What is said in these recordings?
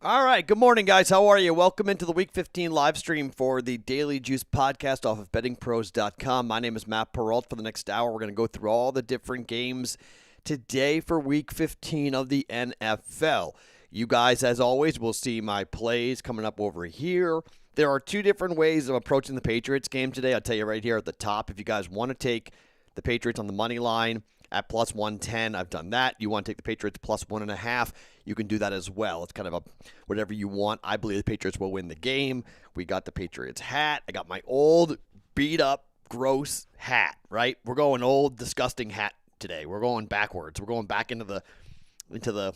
All right. Good morning, guys. How are you? Welcome into the Week 15 live stream for the Daily Juice podcast off of bettingpros.com. My name is Matt Perrault. For the next hour, we're going to go through all the different games today for Week 15 of the NFL. You guys, as always, will see my plays coming up over here. There are two different ways of approaching the Patriots game today. I'll tell you right here at the top. If you guys want to take the Patriots on the money line at plus 110, I've done that. You want to take the Patriots plus 1.5, you can do that as well. It's kind of a whatever you want. I believe the Patriots will win the game. We got the Patriots hat. I got my old, beat up, gross hat, right? We're going old, disgusting hat today. We're going backwards. We're going back into the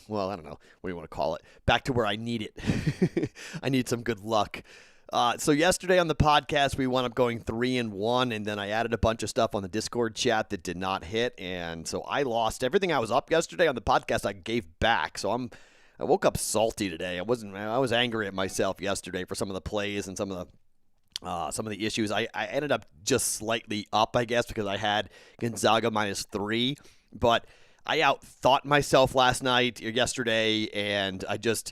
well, I don't know. What do you want to call it? Back to where I need it. I need some good luck. So yesterday on the podcast, we wound up going 3-1, and then I added a bunch of stuff on the Discord chat that did not hit, and so I lost everything I was up yesterday on the podcast. I gave back, so I woke up salty today. I was angry at myself yesterday for some of the plays and some of the issues. I ended up just slightly up, I guess, because I had Gonzaga -3, but I outthought myself yesterday, and I just,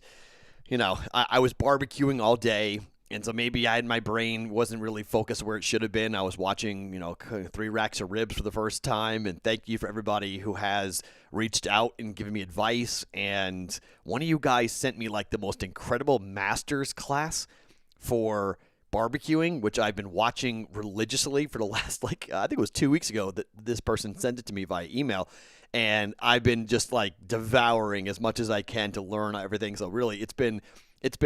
I was barbecuing all day. And so maybe my brain wasn't really focused where it should have been. I was watching, 3 racks of ribs for the first time. And thank you for everybody who has reached out and given me advice. And one of you guys sent me like the most incredible master's class for barbecuing, which I've been watching religiously for the last, I think it was 2 weeks ago that this person sent it to me via email. And I've been just devouring as much as I can to learn everything. So really, it's been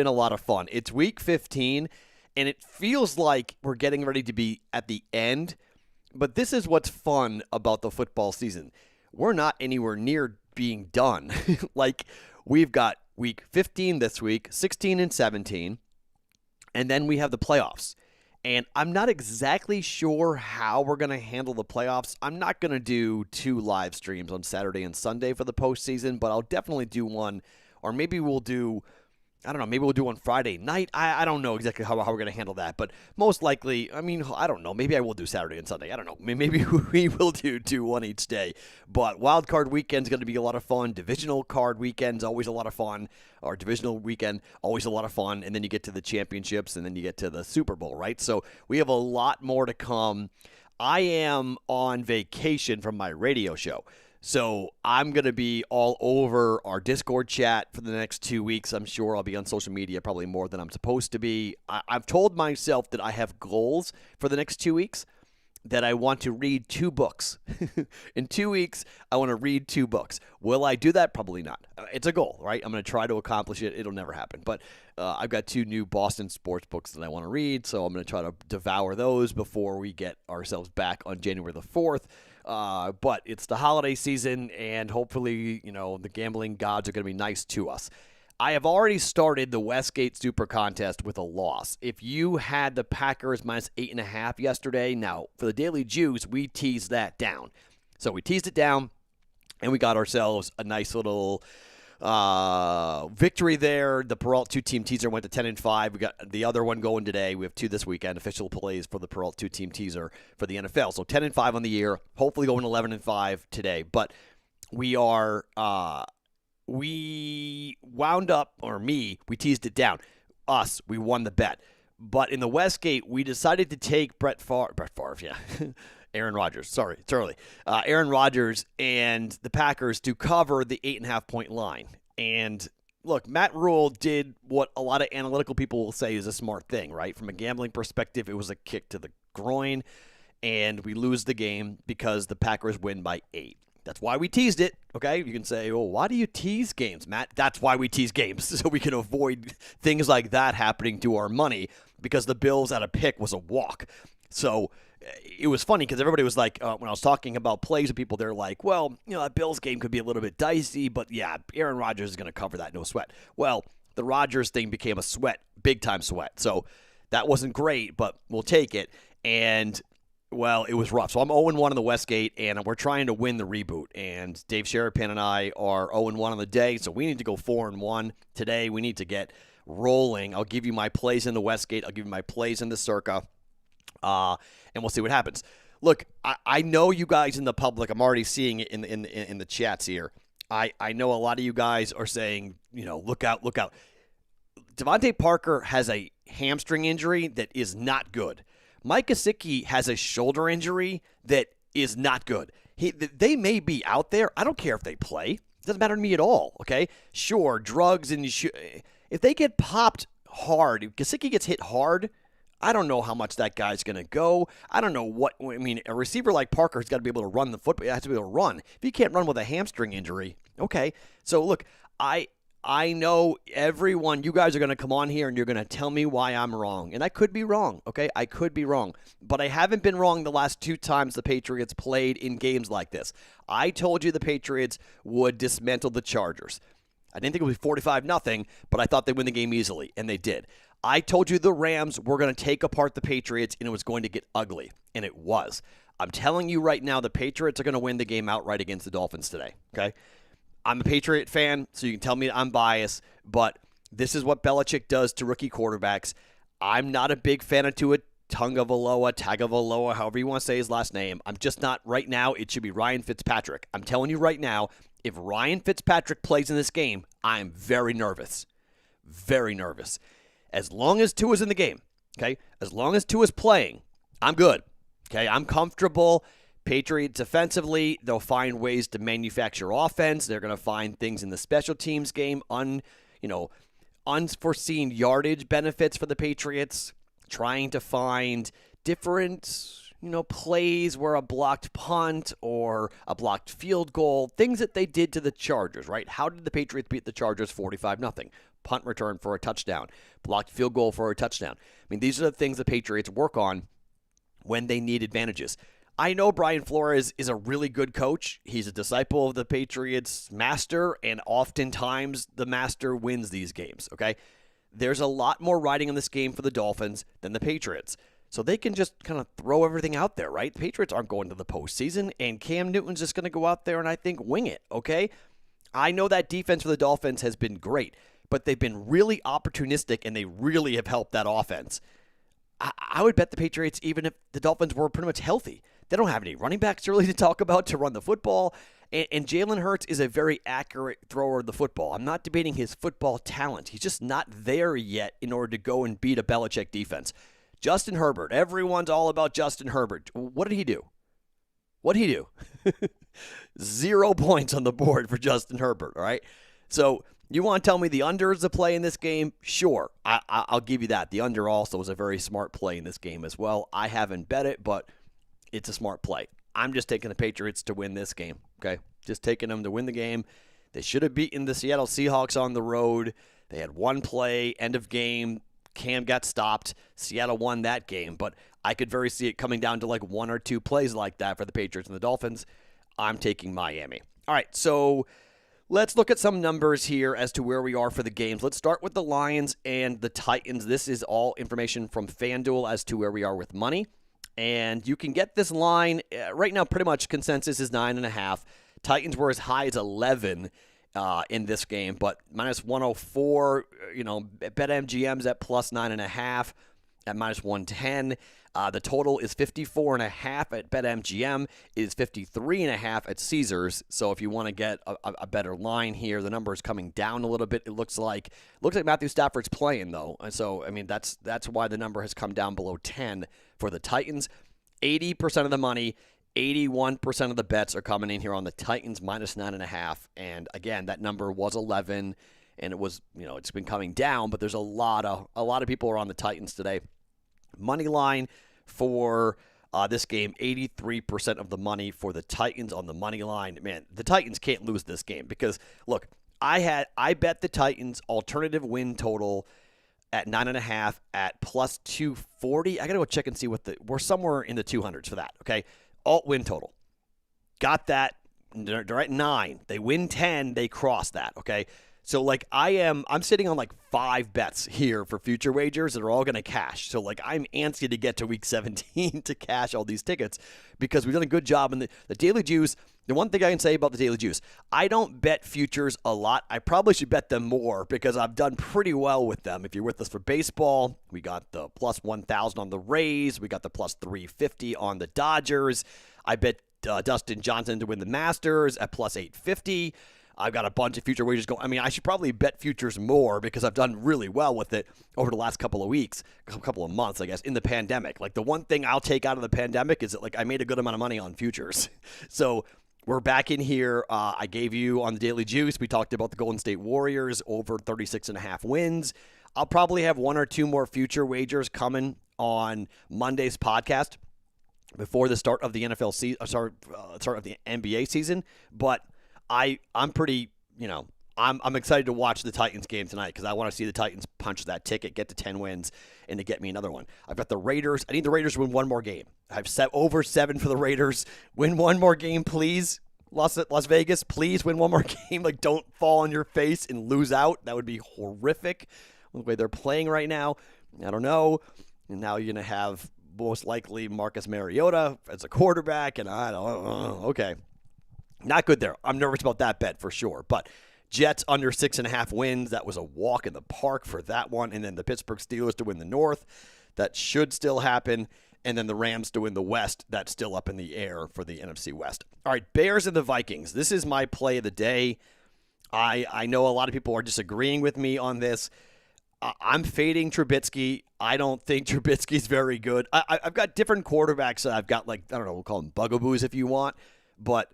a lot of fun. It's Week 15, and it feels like we're getting ready to be at the end. But this is what's fun about the football season. We're not anywhere near being done. We've got Week 15 this week, 16 and 17, and then we have the playoffs. And I'm not exactly sure how we're going to handle the playoffs. I'm not going to do 2 live streams on Saturday and Sunday for the postseason, but I'll definitely do one, or maybe we'll do, I don't know, maybe we'll do on Friday night. I don't know exactly how we're going to handle that, but most likely, I don't know. Maybe I will do Saturday and Sunday. I don't know. Maybe we will do one each day. But wild card weekend's going to be a lot of fun. Divisional card weekend's always a lot of fun. Or divisional weekend, always a lot of fun. And then you get to the championships, and then you get to the Super Bowl, right? So we have a lot more to come. I am on vacation from my radio show. So I'm going to be all over our Discord chat for the next 2 weeks. I'm sure I'll be on social media probably more than I'm supposed to be. I've told myself that I have goals for the next 2 weeks, that I want to read 2 books. In 2 weeks, I want to read 2 books. Will I do that? Probably not. It's a goal, right? I'm going to try to accomplish it. It'll never happen. But I've got 2 new Boston sports books that I want to read, so I'm going to try to devour those before we get ourselves back on January the 4th. But it's the holiday season, and hopefully, the gambling gods are going to be nice to us. I have already started the Westgate Super Contest with a loss. If you had the Packers -8.5 yesterday, now for the Daily Juice, we teased that down. So we teased it down, and we got ourselves a nice little victory there. The Perrault 2-team teaser went to 10-5. We got the other one going today. We have 2 this weekend, official plays for the Perrault 2-team teaser for the NFL. So 10-5 on the year, hopefully going 11-5 today. But we are we wound up, we teased it down. We won the bet. But in the Westgate, we decided to take Brett Favre, yeah. Aaron Rodgers, sorry, it's early. Aaron Rodgers and the Packers to cover the 8.5-point line. And look, Matt Rule did what a lot of analytical people will say is a smart thing, right? From a gambling perspective, it was a kick to the groin, and we lose the game because the Packers win by 8. That's why we teased it, okay? You can say, well, why do you tease games, Matt? That's why we tease games, so we can avoid things like that happening to our money, because the Bills at a pick was a walk. So it was funny because everybody was like, when I was talking about plays with people, they're like, well, that Bills game could be a little bit dicey, but yeah, Aaron Rodgers is going to cover that, no sweat. Well, the Rodgers thing became a sweat, big-time sweat. So that wasn't great, but we'll take it. And well, it was rough. So I'm 0-1 in the Westgate, and we're trying to win the reboot. And Dave Sherapan and I are 0-1 on the day, so we need to go 4-1 today. We need to get rolling. I'll give you my plays in the Westgate. I'll give you my plays in the Circa, and we'll see what happens. Look, I know you guys in the public. I'm already seeing it in the chats here. I know a lot of you guys are saying, look out, look out. Devontae Parker has a hamstring injury that is not good. Mike Gesicki has a shoulder injury that is not good. They may be out there. I don't care if they play. It doesn't matter to me at all, okay? Sure, drugs and if they get popped hard, if Gesicki gets hit hard, I don't know how much that guy's going to go. I don't know what – I mean, a receiver like Parker has got to be able to run the football. He has to be able to run. If he can't run with a hamstring injury, okay. So, look, I know everyone, you guys are going to come on here and you're going to tell me why I'm wrong. And I could be wrong, okay? I could be wrong. But I haven't been wrong the last 2 times the Patriots played in games like this. I told you the Patriots would dismantle the Chargers. I didn't think it would be 45-0, but I thought they'd win the game easily, and they did. I told you the Rams were going to take apart the Patriots, and it was going to get ugly, and it was. I'm telling you right now, the Patriots are going to win the game outright against the Dolphins today, okay? I'm a Patriot fan, so you can tell me I'm biased, but this is what Belichick does to rookie quarterbacks. I'm not a big fan of Tua Tagovailoa, however you want to say his last name. I'm just not right now. It should be Ryan Fitzpatrick. I'm telling you right now, if Ryan Fitzpatrick plays in this game, I'm very nervous. Very nervous. As long as Tua's in the game, okay? As long as Tua's playing, I'm good. Okay, I'm comfortable. Patriots defensively, they'll find ways to manufacture offense. They're going to find things in the special teams game, unforeseen yardage benefits for the Patriots, trying to find different, plays where a blocked punt or a blocked field goal, things that they did to the Chargers, right? How did the Patriots beat the Chargers 45-0? Punt return for a touchdown, blocked field goal for a touchdown. I mean, these are the things the Patriots work on when they need advantages. I know Brian Flores is a really good coach. He's a disciple of the Patriots' master, and oftentimes the master wins these games, okay? There's a lot more riding on this game for the Dolphins than the Patriots. So they can just kind of throw everything out there, right? The Patriots aren't going to the postseason, and Cam Newton's just going to go out there and I think wing it, okay? I know that defense for the Dolphins has been great, but they've been really opportunistic, and they really have helped that offense. I would bet the Patriots, even if the Dolphins were pretty much healthy, they don't have any running backs really to talk about to run the football, and Jalen Hurts is a very accurate thrower of the football. I'm not debating his football talent. He's just not there yet in order to go and beat a Belichick defense. Justin Herbert, everyone's all about Justin Herbert. What did he do? What did he do? 0 points on the board for Justin Herbert, all right? So you want to tell me the under is the play in this game? Sure, I'll give you that. The under also was a very smart play in this game as well. I haven't bet it, but it's a smart play. I'm just taking the Patriots to win this game, okay? Just taking them to win the game. They should have beaten the Seattle Seahawks on the road. They had one play, end of game. Cam got stopped. Seattle won that game, but I could very see it coming down to like 1 or 2 plays like that for the Patriots and the Dolphins. I'm taking Miami. All right, so let's look at some numbers here as to where we are for the games. Let's start with the Lions and the Titans. This is all information from FanDuel as to where we are with money. And you can get this line right now. Pretty much consensus is 9.5. Titans were as high as 11 in this game, but minus 104. BetMGM's at plus 9.5 at minus 110. The total is 54.5 at BetMGM. It is 53.5 at Caesars. So if you want to get a better line here, the number is coming down a little bit. It looks like Matthew Stafford's playing though, and so I mean that's why the number has come down below 10 for the Titans. 80% of the money, 81% of the bets are coming in here on the Titans minus 9.5. And again, that number was 11, and it was it's been coming down, but there's a lot of people are on the Titans today. Money line for this game, 83% of the money for the Titans on the money line. Man, the Titans can't lose this game because, look, I bet the Titans alternative win total at 9.5 at plus 240. I got to go check and see we're somewhere in the 200s for that, okay? Alt win total. Got that. They're at 9. They win 10. They cross that, okay? So, I'm sitting on 5 bets here for future wagers that are all going to cash. So, I'm antsy to get to week 17 to cash all these tickets because we've done a good job. And the Daily Juice, the one thing I can say about the Daily Juice, I don't bet futures a lot. I probably should bet them more because I've done pretty well with them. If you're with us for baseball, we got the plus 1,000 on the Rays. We got the plus 350 on the Dodgers. I bet Dustin Johnson to win the Masters at plus 850. I've got a bunch of future wagers going. I mean, I should probably bet futures more because I've done really well with it over the last couple of weeks, a couple of months, I guess, in the pandemic. Like, the one thing I'll take out of the pandemic is that, like, I made a good amount of money on futures. So we're back in here. I gave you on the Daily Juice, we talked about the Golden State Warriors over 36.5 wins. I'll probably have one or two more future wagers coming on Monday's podcast before the start of the NFL season, start of the NBA season. But I'm pretty, I'm excited to watch the Titans game tonight because I want to see the Titans punch that ticket, get to 10 wins, and to get me another one. I've got the Raiders. I need the Raiders to win one more game. I've set over 7 for the Raiders. Win one more game, please. Las Vegas, please win one more game. Like, don't fall on your face and lose out. That would be horrific. The way they're playing right now, I don't know. And now you're going to have most likely Marcus Mariota as a quarterback, and I don't know. Okay. Not good there. I'm nervous about that bet for sure. But Jets under 6.5 wins. That was a walk in the park for that one. And then the Pittsburgh Steelers to win the North. That should still happen. And then the Rams to win the West. That's still up in the air for the NFC West. All right, Bears and the Vikings. This is my play of the day. I know a lot of people are disagreeing with me on this. I'm fading Trubisky. I don't think Trubisky's very good. I've got different quarterbacks. I've got, like, I don't know, we'll call them bugaboos if you want. But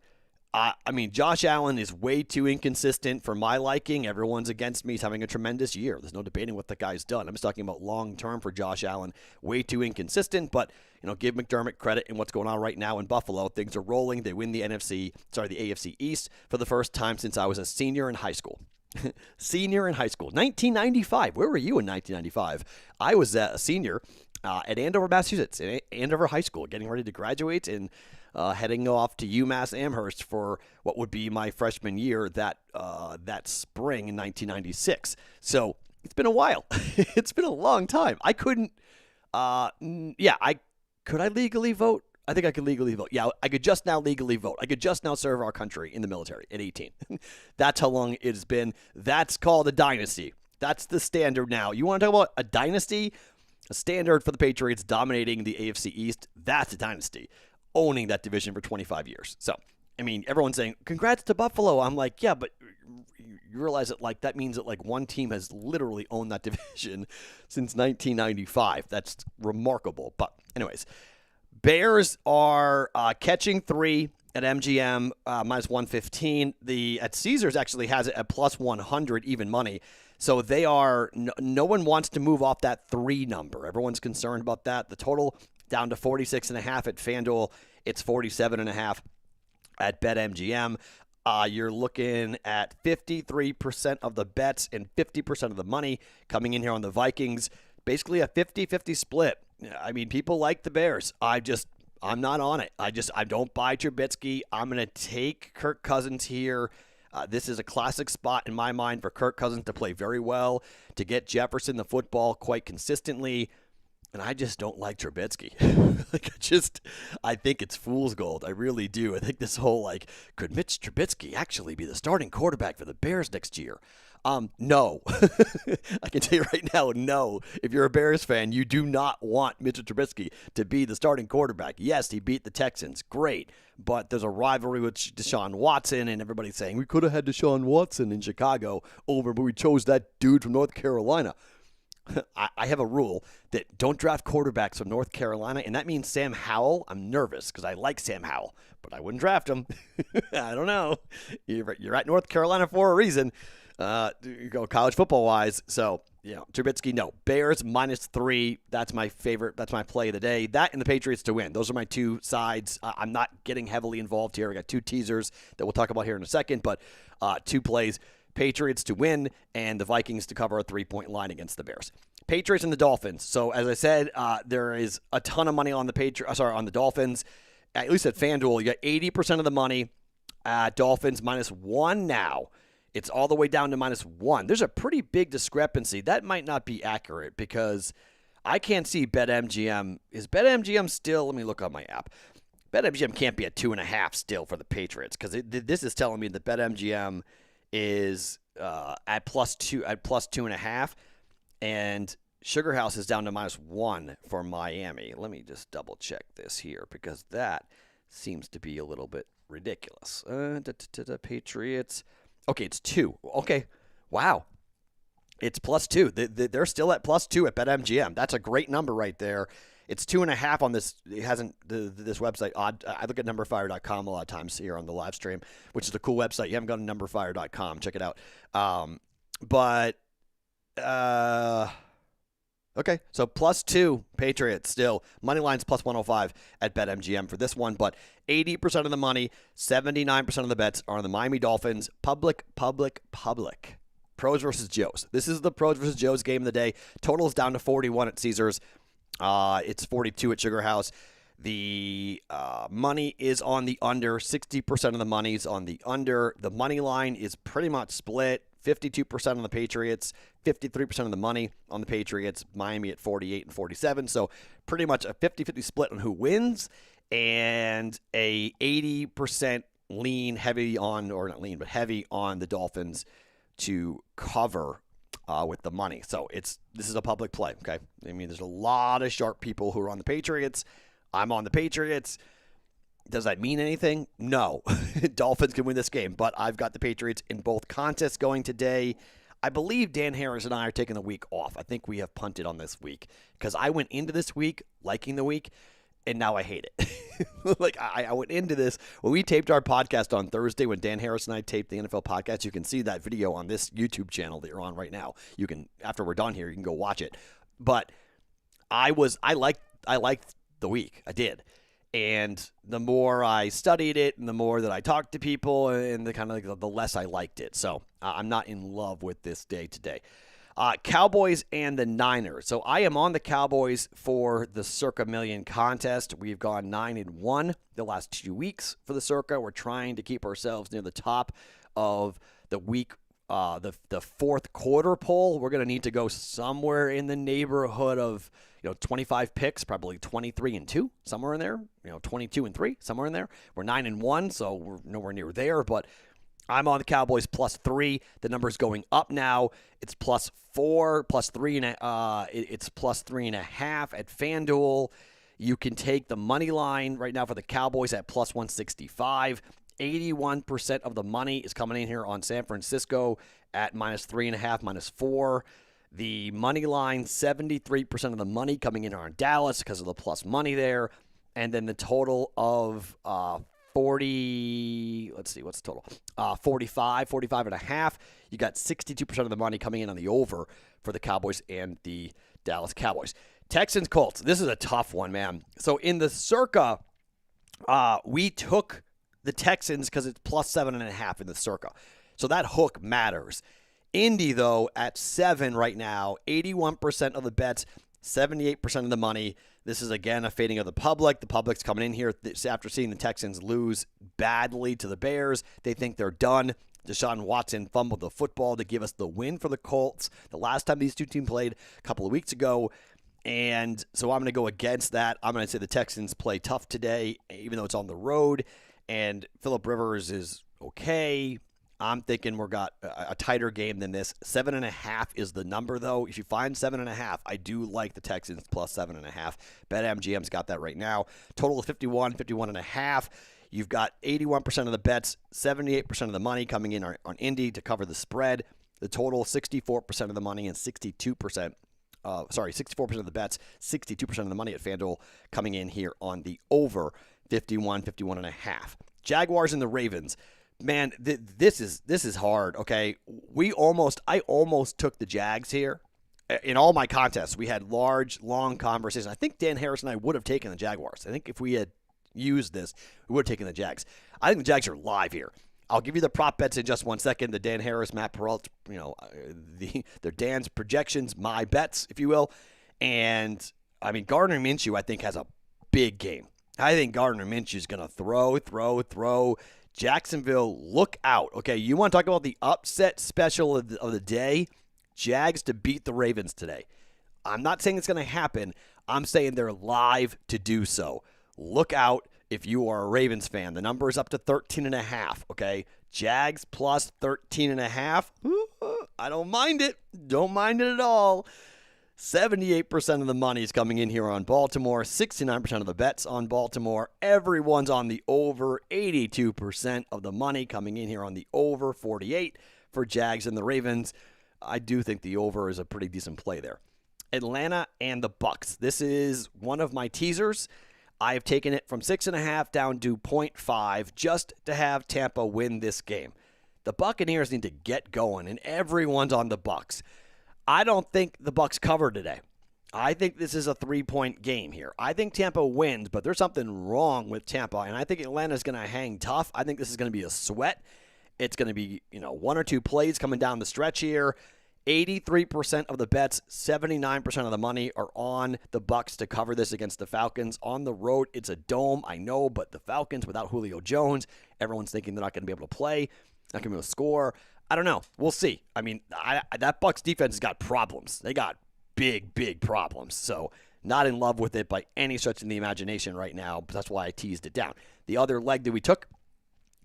I mean, Josh Allen is way too inconsistent for my liking. Everyone's against me. He's having a tremendous year. There's no debating what the guy's done. I'm just talking about long-term for Josh Allen. Way too inconsistent, but, give McDermott credit in what's going on right now in Buffalo. Things are rolling. They win the AFC East for the first time since I was a senior in high school. Senior in high school. 1995. Where were you in 1995? I was a senior at Andover, Massachusetts, in Andover High School, getting ready to graduate and heading off to UMass Amherst for what would be my freshman year that spring in 1996. So it's been a while. It's been a long time. I couldn't. Could I legally vote? I think I could legally vote. Yeah, I could just now legally vote. I could just now serve our country in the military at 18. That's how long it's been. That's called a dynasty. That's the standard now. You want to talk about a dynasty? A standard for the Patriots dominating the AFC East. That's a dynasty. Owning that division for 25 years. So, I mean, everyone's saying, congrats to Buffalo. I'm like, yeah, but you realize that, like, that means that, like, one team has literally owned that division since 1995. That's remarkable. But anyways, Bears are catching 3 at MGM, minus 115. At Caesars actually has it at plus 100 even money. So they are, no one wants to move off that 3 number. Everyone's concerned about that. The total down to 46.5 at FanDuel. It's 47.5 at BetMGM. You're looking at 53% of the bets and 50% of the money coming in here on the Vikings. Basically a 50-50 split. I mean, people like the Bears. I'm not on it. I don't buy Trubisky. I'm going to take Kirk Cousins here. This is a classic spot in my mind for Kirk Cousins to play very well, to get Jefferson the football quite consistently. And I just don't like Trubisky. I think it's fool's gold. I really do. I think this whole, could Mitch Trubisky actually be the starting quarterback for the Bears next year? No. I can tell you right now, no. If you're a Bears fan, you do not want Mitchell Trubisky to be the starting quarterback. Yes, he beat the Texans. Great. But there's a rivalry with Deshaun Watson, and everybody's saying, we could have had Deshaun Watson in Chicago but we chose that dude from North Carolina. I have a rule that don't draft quarterbacks from North Carolina, and that means Sam Howell. I'm nervous because I like Sam Howell, but I wouldn't draft him. I don't know. You're at North Carolina for a reason. You go college football-wise. So, Trubisky, no. Bears minus 3. That's my favorite. That's my play of the day. That and the Patriots to win. Those are my two sides. I'm not getting heavily involved here. I got 2 teasers that we'll talk about here in a second, but 2 plays. Patriots to win, and the Vikings to cover a 3-point line against the Bears. Patriots and the Dolphins. So, as I said, there is a ton of money on the Dolphins. At least at FanDuel, you got 80% of the money. Dolphins minus 1 now. It's all the way down to minus 1. There's a pretty big discrepancy. That might not be accurate because I can't see BetMGM. Is BetMGM still? Let me look on my app. BetMGM can't be at 2.5 still for the Patriots because this is telling me that BetMGM is at plus 2.5, and Sugar House is down to minus 1 for Miami. Let me just double check this here because that seems to be a little bit ridiculous. The Patriots Okay, it's 2. Okay, wow. It's +2. They're still at +2 at BetMGM. That's a great number right there. It's 2.5 on this. It hasn't this website. Odd. I look at numberfire.com a lot of times here on the live stream, which is a cool website. You haven't gone to numberfire.com. Check it out. But okay, so +2 Patriots still. Money line's +105 at BetMGM for this one, but 80% of the money, 79% of the bets are on the Miami Dolphins. Public. Pros versus Joes. This is the Pros versus Joes game of the day. Total is down to 41 at Teasers. It's 42 at Sugar House. The money is on the under. 60% of the money is on the under. The money line is pretty much split. 52% on the Patriots, 53% of the money on the Patriots. Miami at 48 and 47. So pretty much a 50-50 split on who wins, and a 80% lean, heavy on, or not lean, but heavy on the Dolphins to cover with the money. So this is a public play, okay? I mean, there's a lot of sharp people who are on the Patriots. I'm on the Patriots. Does that mean anything? No. Dolphins can win this game, but I've got the Patriots in both contests going today. I believe Dan Harris and I are taking the week off. I think we have punted on this week because I went into this week liking the week, and now I hate it. Like, I went into this. When we taped our podcast on Thursday, when Dan Harris and I taped the NFL podcast, you can see that video on this YouTube channel that you're on right now. You can, after we're done here, you can go watch it. But I liked the week. I did. And the more I studied it and the more that I talked to people, and the less I liked it. So I'm not in love with this day today. Cowboys and the Niners. So I am on the Cowboys for the Circa Million contest. We've gone 9-1 the last 2 weeks for the Circa. We're trying to keep ourselves near the top of the week, the fourth quarter poll. We're going to need to go somewhere in the neighborhood of 25 picks, probably 23-2, somewhere in there. 22-3, somewhere in there. We're 9-1, so we're nowhere near there. But I'm on the Cowboys +3. The number's going up now. It's +4, +3, it's +3.5 at FanDuel. You can take the money line right now for the Cowboys at +165. 81% of the money is coming in here on San Francisco at -3.5, -4. The money line, 73% of the money coming in on Dallas because of the plus money there. And then the total of 40, let's see, what's the total? 45.5. You got 62% of the money coming in on the over for the Cowboys and the Dallas Cowboys. Texans, Colts. This is a tough one, man. So in the Circa, we took the Texans because it's +7.5 in the Circa. So that hook matters. Indy, though, at 7 right now, 81% of the bets, 78% of the money. This is, again, a fading of the public. The public's coming in here after seeing the Texans lose badly to the Bears. They think they're done. Deshaun Watson fumbled the football to give us the win for the Colts the last time these two teams played a couple of weeks ago. And so I'm going to go against that. I'm going to say the Texans play tough today, even though it's on the road. And Phillip Rivers is okay. I'm thinking we've got a tighter game than this. 7.5 is the number, though. If you find 7.5, I do like the Texans +7.5. BetMGM's got that right now. Total of 51.5. You've got 81% of the bets, 78% of the money coming in on Indy to cover the spread. The total, 64% of the money and 64% of the bets, 62% of the money at FanDuel coming in here on the over 51.5. Jaguars and the Ravens. Man, this is hard, okay? I almost took the Jags here. In all my contests, we had large, long conversations. I think Dan Harris and I would have taken the Jaguars. I think if we had used this, we would have taken the Jags. I think the Jags are live here. I'll give you the prop bets in just 1 second. The Dan Harris, Matt Perrault, they're Dan's projections, my bets, if you will. And, I mean, Gardner Minshew, I think, has a big game. I think Gardner Minshew is going to throw. Jacksonville, look out. Okay, you want to talk about the upset special of the day? Jags to beat the Ravens today. I'm not saying it's going to happen. I'm saying they're live to do so. Look out if you are a Ravens fan. The number is up to 13.5, okay? Jags plus 13.5. I don't mind it. Don't mind it at all. 78% of the money is coming in here on Baltimore. 69% of the bets on Baltimore. Everyone's on the over. 82% of the money coming in here on the over. 48 for Jags and the Ravens. I do think the over is a pretty decent play there. Atlanta and the Bucks. This is one of my teasers. I have taken it from 6.5 down to 0.5 just to have Tampa win this game. The Buccaneers need to get going, and everyone's on the Bucks. I don't think the Bucks cover today. I think this is a 3-point game here. I think Tampa wins, but there's something wrong with Tampa, and I think Atlanta's going to hang tough. I think this is going to be a sweat. It's going to be, one or two plays coming down the stretch here. 83% of the bets, 79% of the money are on the Bucks to cover this against the Falcons. On the road, it's a dome, I know, but the Falcons without Julio Jones, everyone's thinking they're not going to be able to play, not going to be able to score. I don't know. We'll see. I mean, that Bucks defense has got problems. They got big, big problems. So not in love with it by any stretch of the imagination right now. But that's why I teased it down. The other leg that we took,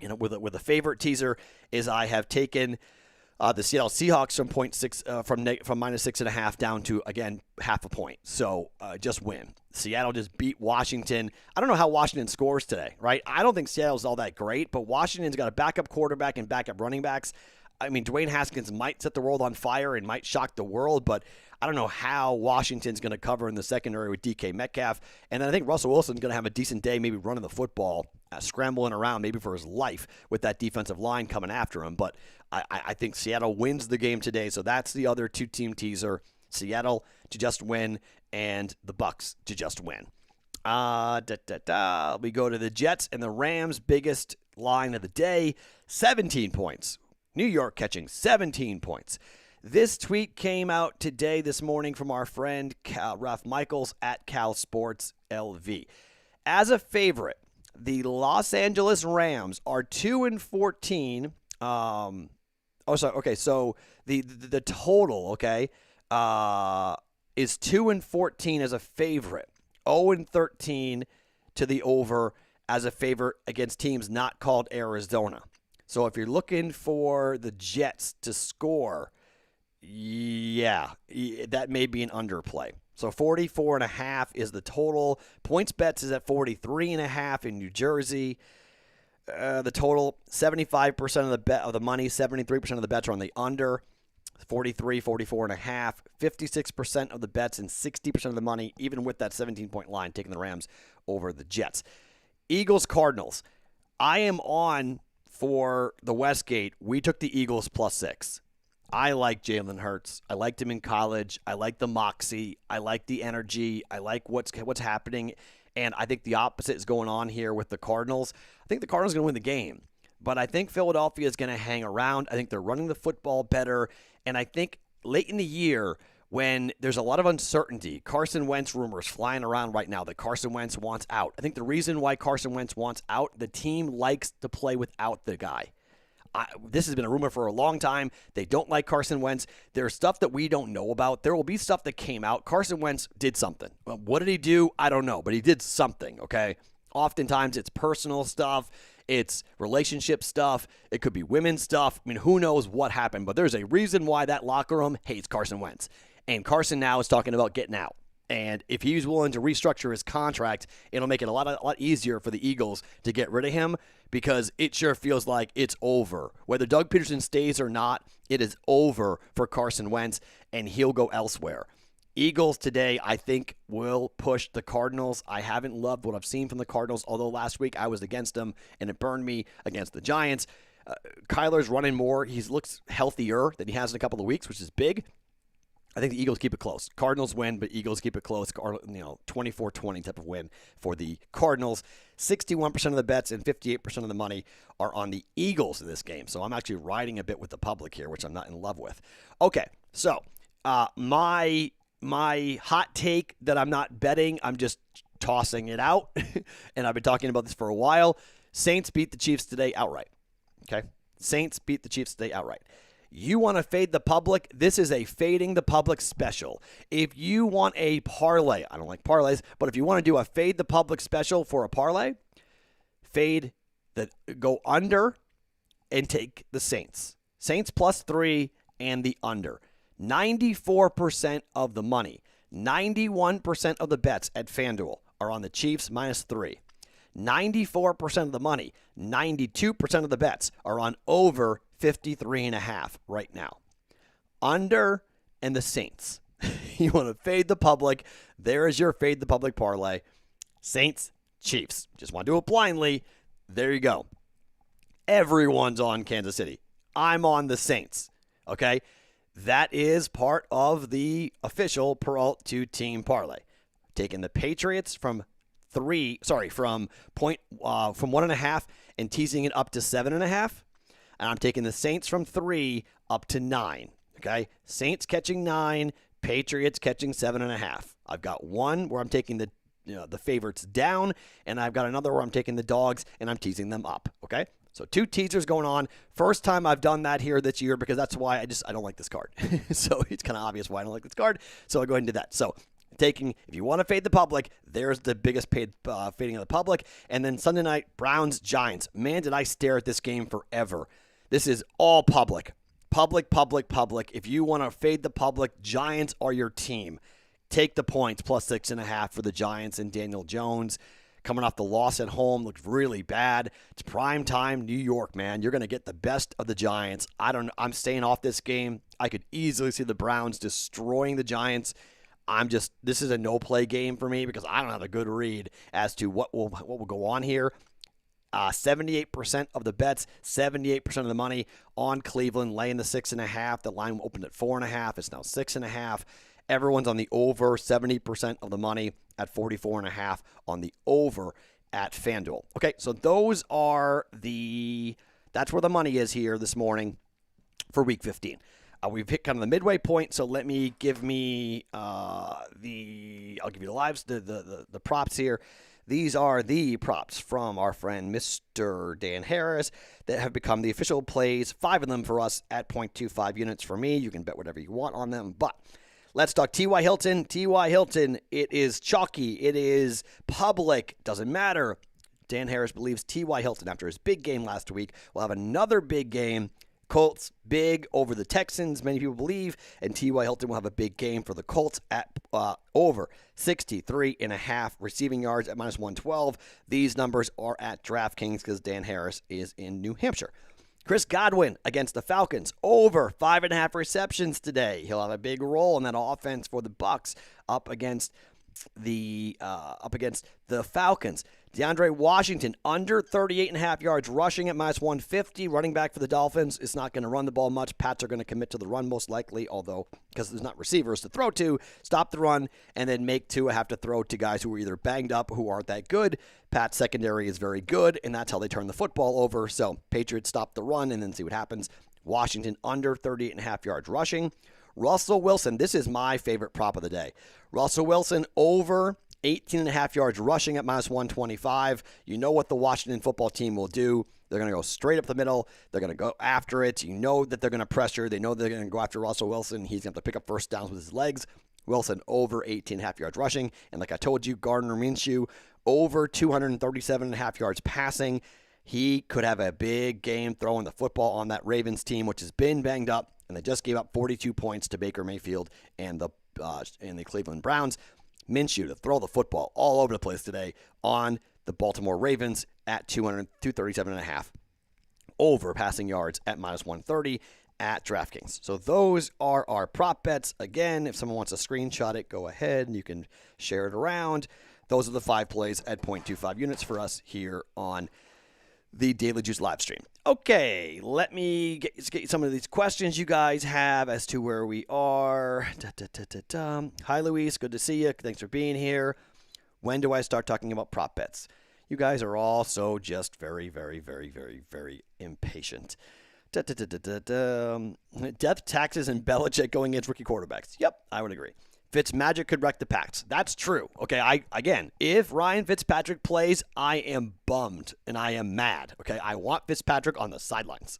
with a favorite teaser, is I have taken the Seattle Seahawks from from -6.5 down to, again, half a point. So just win. Seattle just beat Washington. I don't know how Washington scores today, right? I don't think Seattle's all that great, but Washington's got a backup quarterback and backup running backs. I mean, Dwayne Haskins might set the world on fire and might shock the world, but I don't know how Washington's going to cover in the secondary with DK Metcalf. And then I think Russell Wilson's going to have a decent day, maybe running the football, scrambling around maybe for his life with that defensive line coming after him. But I think Seattle wins the game today, so that's the other two-team teaser. Seattle to just win and the Bucks to just win. We go to the Jets and the Rams, biggest line of the day, 17 points. New York catching 17 points. This tweet came out today, this morning, from our friend Ralph Michaels at Cal Sports LV. As a favorite, the Los Angeles Rams are 2-14. So the total, is 2-14 as a favorite. 0-13 to the over as a favorite against teams not called Arizona. So if you're looking for the Jets to score, that may be an underplay. So 44.5 is the total. Points bets is at 43.5 in New Jersey. The total, 75% of the money, 73% of the bets are on the under. 43, 44.5, 56% of the bets and 60% of the money, even with that 17-point line, taking the Rams over the Jets. Eagles, Cardinals. I am on for the Westgate. We took the Eagles +6. I like Jalen Hurts. I liked him in college. I like the moxie. I like the energy. I like what's happening. And I think the opposite is going on here with the Cardinals. I think the Cardinals are going to win the game. But I think Philadelphia is going to hang around. I think they're running the football better. And I think late in the year, when there's a lot of uncertainty, Carson Wentz rumors flying around right now that Carson Wentz wants out. I think the reason why Carson Wentz wants out, the team likes to play without the guy. This has been a rumor for a long time. They don't like Carson Wentz. There's stuff that we don't know about. There will be stuff that came out. Carson Wentz did something. What did he do? I don't know, but he did something, okay? Oftentimes it's personal stuff. It's relationship stuff. It could be women's stuff. I mean, who knows what happened, but there's a reason why that locker room hates Carson Wentz. And Carson now is talking about getting out. And if he's willing to restructure his contract, it'll make it a lot easier for the Eagles to get rid of him, because it sure feels like it's over. Whether Doug Peterson stays or not, it is over for Carson Wentz, and he'll go elsewhere. Eagles today, I think, will push the Cardinals. I haven't loved what I've seen from the Cardinals, although last week I was against them, and it burned me against the Giants. Kyler's running more. He looks healthier than he has in a couple of weeks, which is big. I think the Eagles keep it close. Cardinals win, but Eagles keep it close. 24-20 type of win for the Cardinals. 61% of the bets and 58% of the money are on the Eagles in this game. So I'm actually riding a bit with the public here, which I'm not in love with. Okay, so my hot take that I'm not betting, I'm just tossing it out, and I've been talking about this for a while. Saints beat the Chiefs today outright. Okay? Saints beat the Chiefs today outright. You want to fade the public? This is a fading the public special. If you want a parlay, I don't like parlays, but if you want to do a fade the public special for a parlay, go under and take the Saints. Saints +3 and the under. 94% of the money, 91% of the bets at FanDuel are on the Chiefs -3. 94% of the money, 92% of the bets are on over 53.5 right now. Under and the Saints. You want to fade the public. There is your fade the public parlay. Saints, Chiefs. Just want to do it blindly. There you go. Everyone's on Kansas City. I'm on the Saints. Okay? That is part of the official Perrault 2-team parlay. Taking the Patriots from 1.5 and teasing it up to 7.5. And I'm taking the Saints from 3 up to 9. Okay? Saints catching 9, Patriots catching 7.5. I've got one where I'm taking the favorites down, and I've got another where I'm taking the dogs and I'm teasing them up. Okay? So 2 teasers going on. First time I've done that here this year because that's why I don't like this card. So it's kind of obvious why I don't like this card. So I'll go ahead and do that. So if you want to fade the public, there's the biggest fading of the public. And then Sunday night, Browns, Giants. Man, did I stare at this game forever. This is all public. Public. If you want to fade the public, Giants are your team. Take the points, +6.5 for the Giants and Daniel Jones. Coming off the loss at home, looked really bad. It's prime time, New York, man. You're going to get the best of the Giants. I'm staying off this game. I could easily see the Browns destroying the Giants. This is a no-play game for me because I don't have a good read as to what will go on here. 78% of the bets, 78% of the money on Cleveland, laying the 6.5. The line opened at 4.5. It's now 6.5. Everyone's on the over, 70% of the money at 44.5 on the over at FanDuel. Okay, so that's where the money is here this morning for Week 15. We've hit kind of the midway point, so I'll give you the props here. These are the props from our friend Mr. Dan Harris that have become the official plays, 5 of them for us at 0.25 units for me. You can bet whatever you want on them, but let's talk T.Y. Hilton. T.Y. Hilton, it is chalky. It is public. Doesn't matter. Dan Harris believes T.Y. Hilton, after his big game last week, will have another big game. Colts, big over the Texans, many people believe, and T.Y. Hilton will have a big game for the Colts at over 63.5 receiving yards at -112. These numbers are at DraftKings because Dan Harris is in New Hampshire. Chris Godwin against the Falcons, over 5.5 receptions today. He'll have a big role in that offense for the Bucs up against the Falcons. DeAndre Washington, under 38.5 yards rushing at -150. Running back for the Dolphins is not going to run the ball much. Pats are going to commit to the run most likely, although because there's not receivers to throw to, stop the run, and then make Tua have to throw to guys who are either banged up or who aren't that good. Pat's secondary is very good, and that's how they turn the football over. So Patriots stop the run and then see what happens. Washington, under 38.5 yards rushing. Russell Wilson, this is my favorite prop of the day. Russell Wilson, over 18.5 yards rushing at -125. You know what the Washington football team will do. They're going to go straight up the middle. They're going to go after it. You know that they're going to pressure. They know they're going to go after Russell Wilson. He's going to have to pick up first downs with his legs. Wilson, over 18.5 yards rushing. And like I told you, Gardner Minshew, over 237.5 yards passing. He could have a big game throwing the football on that Ravens team, which has been banged up. And they just gave up 42 points to Baker Mayfield and the Cleveland Browns. Minshew to throw the football all over the place today on the Baltimore Ravens at 237.5. Over passing yards at -130 at DraftKings. So those are our prop bets. Again, if someone wants to screenshot it, go ahead and you can share it around. Those are the 5 plays at 0.25 units for us here on the Daily Juice live stream. Okay, let me get some of these questions you guys have as to where we are. Hi, Luis. Good to see you. Thanks for being here. When do I start talking about prop bets? You guys are all so just very, very, very, very, very impatient. Death, taxes, and Belichick going against rookie quarterbacks. Yep, I would agree. Fitzmagic could wreck the Pats. That's true. Okay, if Ryan Fitzpatrick plays, I am bummed and I am mad. Okay, I want Fitzpatrick on the sidelines.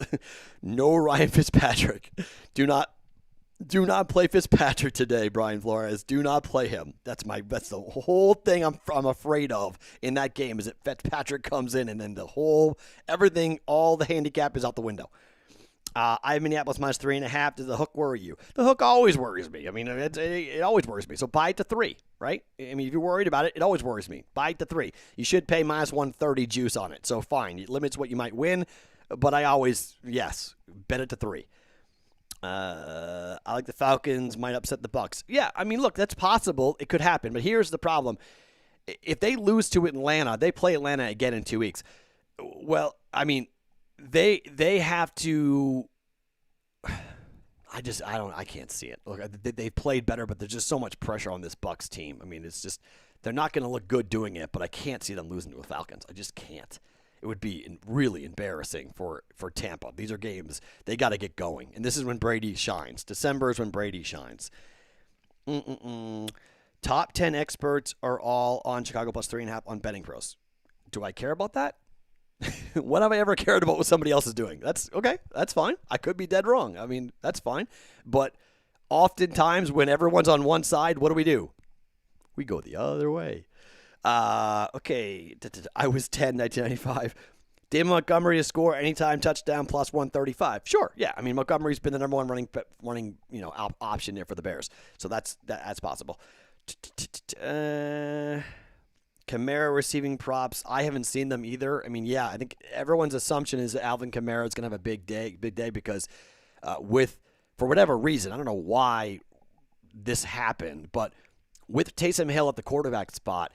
No Ryan Fitzpatrick. Do not play Fitzpatrick today, Brian Flores. Do not play him. That's the whole thing I'm afraid of in that game is that Fitzpatrick comes in and then all the handicap is out the window. I have Minneapolis minus 3.5. Does the hook worry you? The hook always worries me. I mean, it always worries me. So buy it to 3, right? I mean, if you're worried about it, it always worries me. Buy it to 3. You should pay minus 130 juice on it. So fine. It limits what you might win. But I always, yes, bet it to 3. I like the Falcons might upset the Bucs. Yeah, I mean, look, that's possible. It could happen. But here's the problem. If they lose to Atlanta, they play Atlanta again in 2 weeks. Well, I mean, they have to. I can't see it. Look, they've played better, but there's just so much pressure on this Bucs team. I mean, it's just they're not going to look good doing it. But I can't see them losing to the Falcons. I just can't. It would be really embarrassing for Tampa. These are games they got to get going, and this is when Brady shines. December is when Brady shines. Top 10 experts are all on Chicago plus 3.5 on Betting Pros. Do I care about that? When have I ever cared about what somebody else is doing? That's okay. That's fine. I could be dead wrong. I mean, that's fine. But oftentimes when everyone's on one side, what do? We go the other way. Okay. I was 10, 1995. David Montgomery to score anytime touchdown plus 135. Sure. Yeah. I mean, Montgomery's been the number one running option there for the Bears. So that's possible. Kamara receiving props. I haven't seen them either. I mean, yeah, I think everyone's assumption is that Alvin Kamara is going to have a big day because for whatever reason, I don't know why this happened, but with Taysom Hill at the quarterback spot,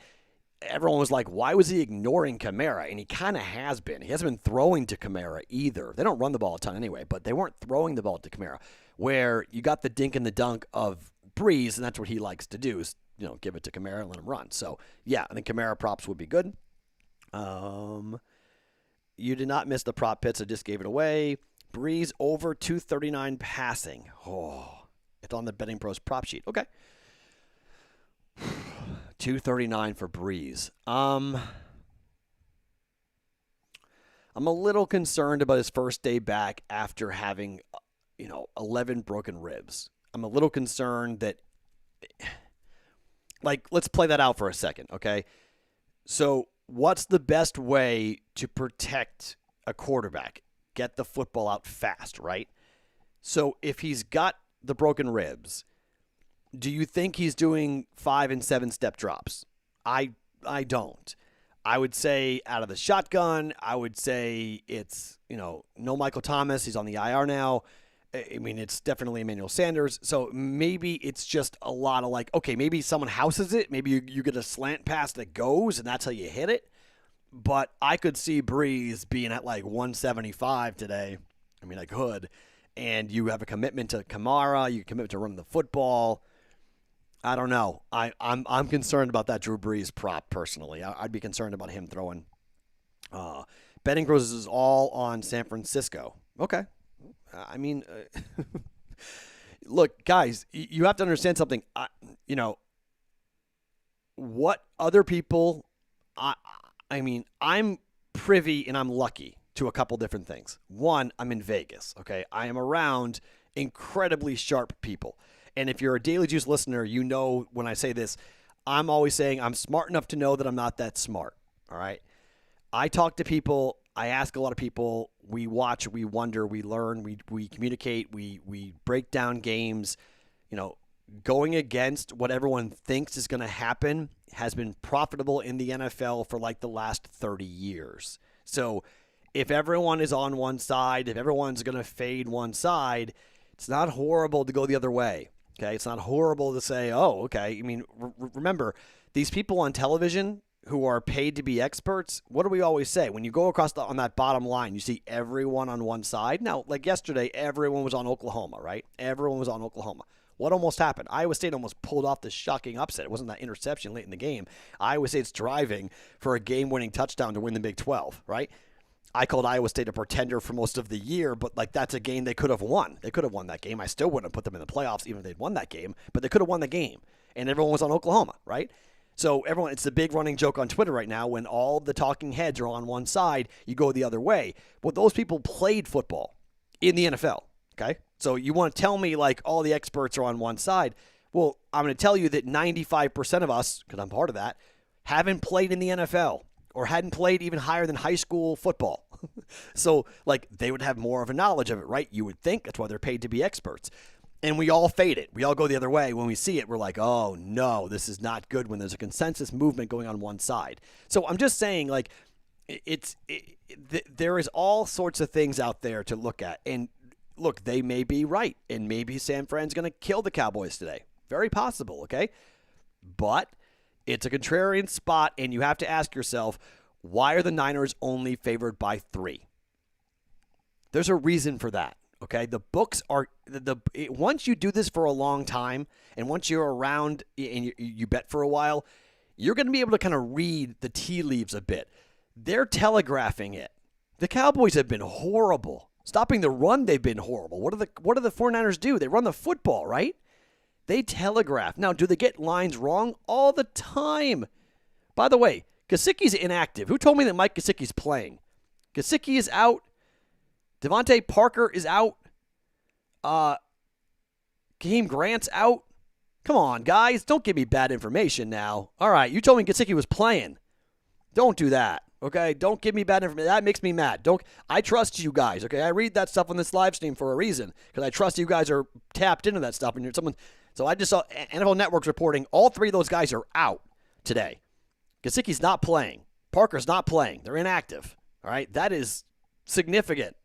everyone was like, why was he ignoring Kamara? And he kind of has been. He hasn't been throwing to Kamara either. They don't run the ball a ton anyway, but they weren't throwing the ball to Kamara, where you got the dink and the dunk of Breeze, and that's what he likes to do is, give it to Kamara and let him run. So, yeah, I think Kamara props would be good. You did not miss the prop pits. I just gave it away. Breeze over 239 passing. Oh, it's on the Betting Pros prop sheet. Okay. 239 for Breeze. I'm a little concerned about his first day back after having, 11 broken ribs. I'm a little concerned that, let's play that out for a second, okay? So what's the best way to protect a quarterback? Get the football out fast, right? So if he's got the broken ribs, do you think he's doing 5 and 7 step drops? I don't. I would say out of the shotgun, I would say it's, no Michael Thomas. He's on the IR now. I mean, it's definitely Emmanuel Sanders. So maybe it's just a lot of okay, maybe someone houses it. Maybe you get a slant pass that goes, and that's how you hit it. But I could see Breeze being at 175 today. I mean, I could. And you have a commitment to Kamara. You commit to running the football. I don't know. I'm concerned about that Drew Brees prop personally. I'd be concerned about him throwing. Betting Pros is all on San Francisco. Okay. I mean, look, guys, you have to understand something. What other people, I mean, I'm privy and I'm lucky to a couple different things. One, I'm in Vegas, okay? I am around incredibly sharp people. And if you're a Daily Juice listener, you know when I say this, I'm always saying I'm smart enough to know that I'm not that smart, all right? I talk to people. I ask a lot of people. We watch, we wonder, we learn, we communicate, we break down games. Going against what everyone thinks is going to happen has been profitable in the NFL for the last 30 years. So if everyone is on one side, if everyone's going to fade one side, it's not horrible to go the other way. Okay, it's not horrible to say, oh, okay. I mean, remember, these people on television who are paid to be experts, what do we always say? When you go across on that bottom line, you see everyone on one side. Now, yesterday, everyone was on Oklahoma, right? Everyone was on Oklahoma. What almost happened? Iowa State almost pulled off the shocking upset. It wasn't that interception late in the game. Iowa State's driving for a game-winning touchdown to win the Big 12, right? I called Iowa State a pretender for most of the year, but that's a game they could have won. They could have won that game. I still wouldn't have put them in the playoffs even if they'd won that game, but they could have won the game. And everyone was on Oklahoma, right? So it's the big running joke on Twitter right now when all the talking heads are on one side, you go the other way. Well, those people played football in the NFL, okay? So you want to tell me all the experts are on one side. Well, I'm going to tell you that 95% of us, because I'm part of that, haven't played in the NFL or hadn't played even higher than high school football. So, like, they would have more of a knowledge of it, right? You would think. That's why they're paid to be experts. And we all fade it. We all go the other way. When we see it, we're like, oh, no, this is not good when there's a consensus movement going on one side. So I'm just saying, like, there is all sorts of things out there to look at. And, look, they may be right. And maybe San Fran's going to kill the Cowboys today. Very possible, okay? But it's a contrarian spot, and you have to ask yourself, why are the Niners only favored by 3? There's a reason for that. Okay, the books are once you do this for a long time, and once you're around and you bet for a while, you're going to be able to kind of read the tea leaves a bit. They're telegraphing it. The Cowboys have been horrible. Stopping the run, they've been horrible. What do the 49ers do? They run the football, right? They telegraph. Now, do they get lines wrong? All the time. By the way, Gesicki's inactive. Who told me that Mike Gesicki's playing? Gesicki is out. Devontae Parker is out. Kaheem Grant's out. Come on, guys. Don't give me bad information now. All right, you told me Gesicki was playing. Don't do that, okay? Don't give me bad information. That makes me mad. I trust you guys, okay? I read that stuff on this live stream for a reason because I trust you guys are tapped into that stuff. And you're someone. So I just saw NFL Network's reporting all 3 of those guys are out today. Gesicki's not playing. Parker's not playing. They're inactive, all right? That is significant.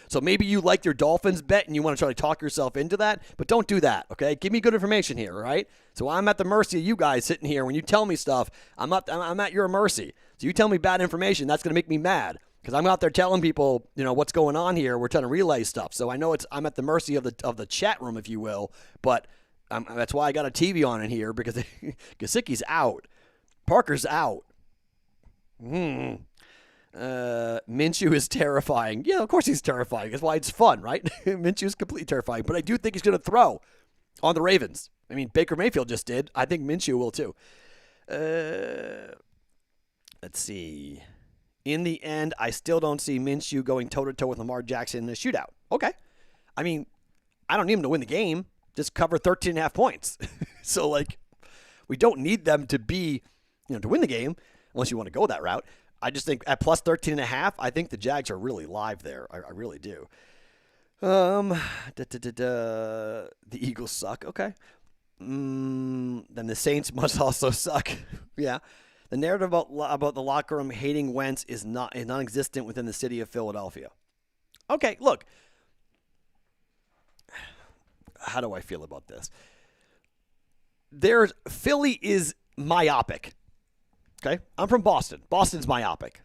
So maybe you like your Dolphins bet and you want to try to talk yourself into that, but don't do that, okay? Give me good information here, all right? So I'm at the mercy of you guys sitting here. When you tell me stuff, I'm at your mercy. So you tell me bad information, that's going to make me mad because I'm out there telling people, what's going on here. We're trying to relay stuff. So I know I'm at the mercy of the chat room, if you will, but that's why I got a TV on in here because Gesicki's out. Parker's out. Minshew is terrifying. Yeah, of course he's terrifying. That's why it's fun, right? Minshew is completely terrifying. But I do think he's going to throw on the Ravens. I mean, Baker Mayfield just did. I think Minshew will too. Let's see. In the end, I still don't see Minshew going toe-to-toe with Lamar Jackson in a shootout. Okay. I mean, I don't need him to win the game. Just cover 13.5 points. So, like, we don't need them to be, to win the game, unless you want to go that route. I just think at plus 13.5, I think the Jags are really live there. I really do. The Eagles suck. Okay. Then the Saints must also suck. Yeah. The narrative about the locker room hating Wentz is non-existent within the city of Philadelphia. Okay, look. How do I feel about this? Philly is myopic. Okay? I'm from Boston. Boston's myopic.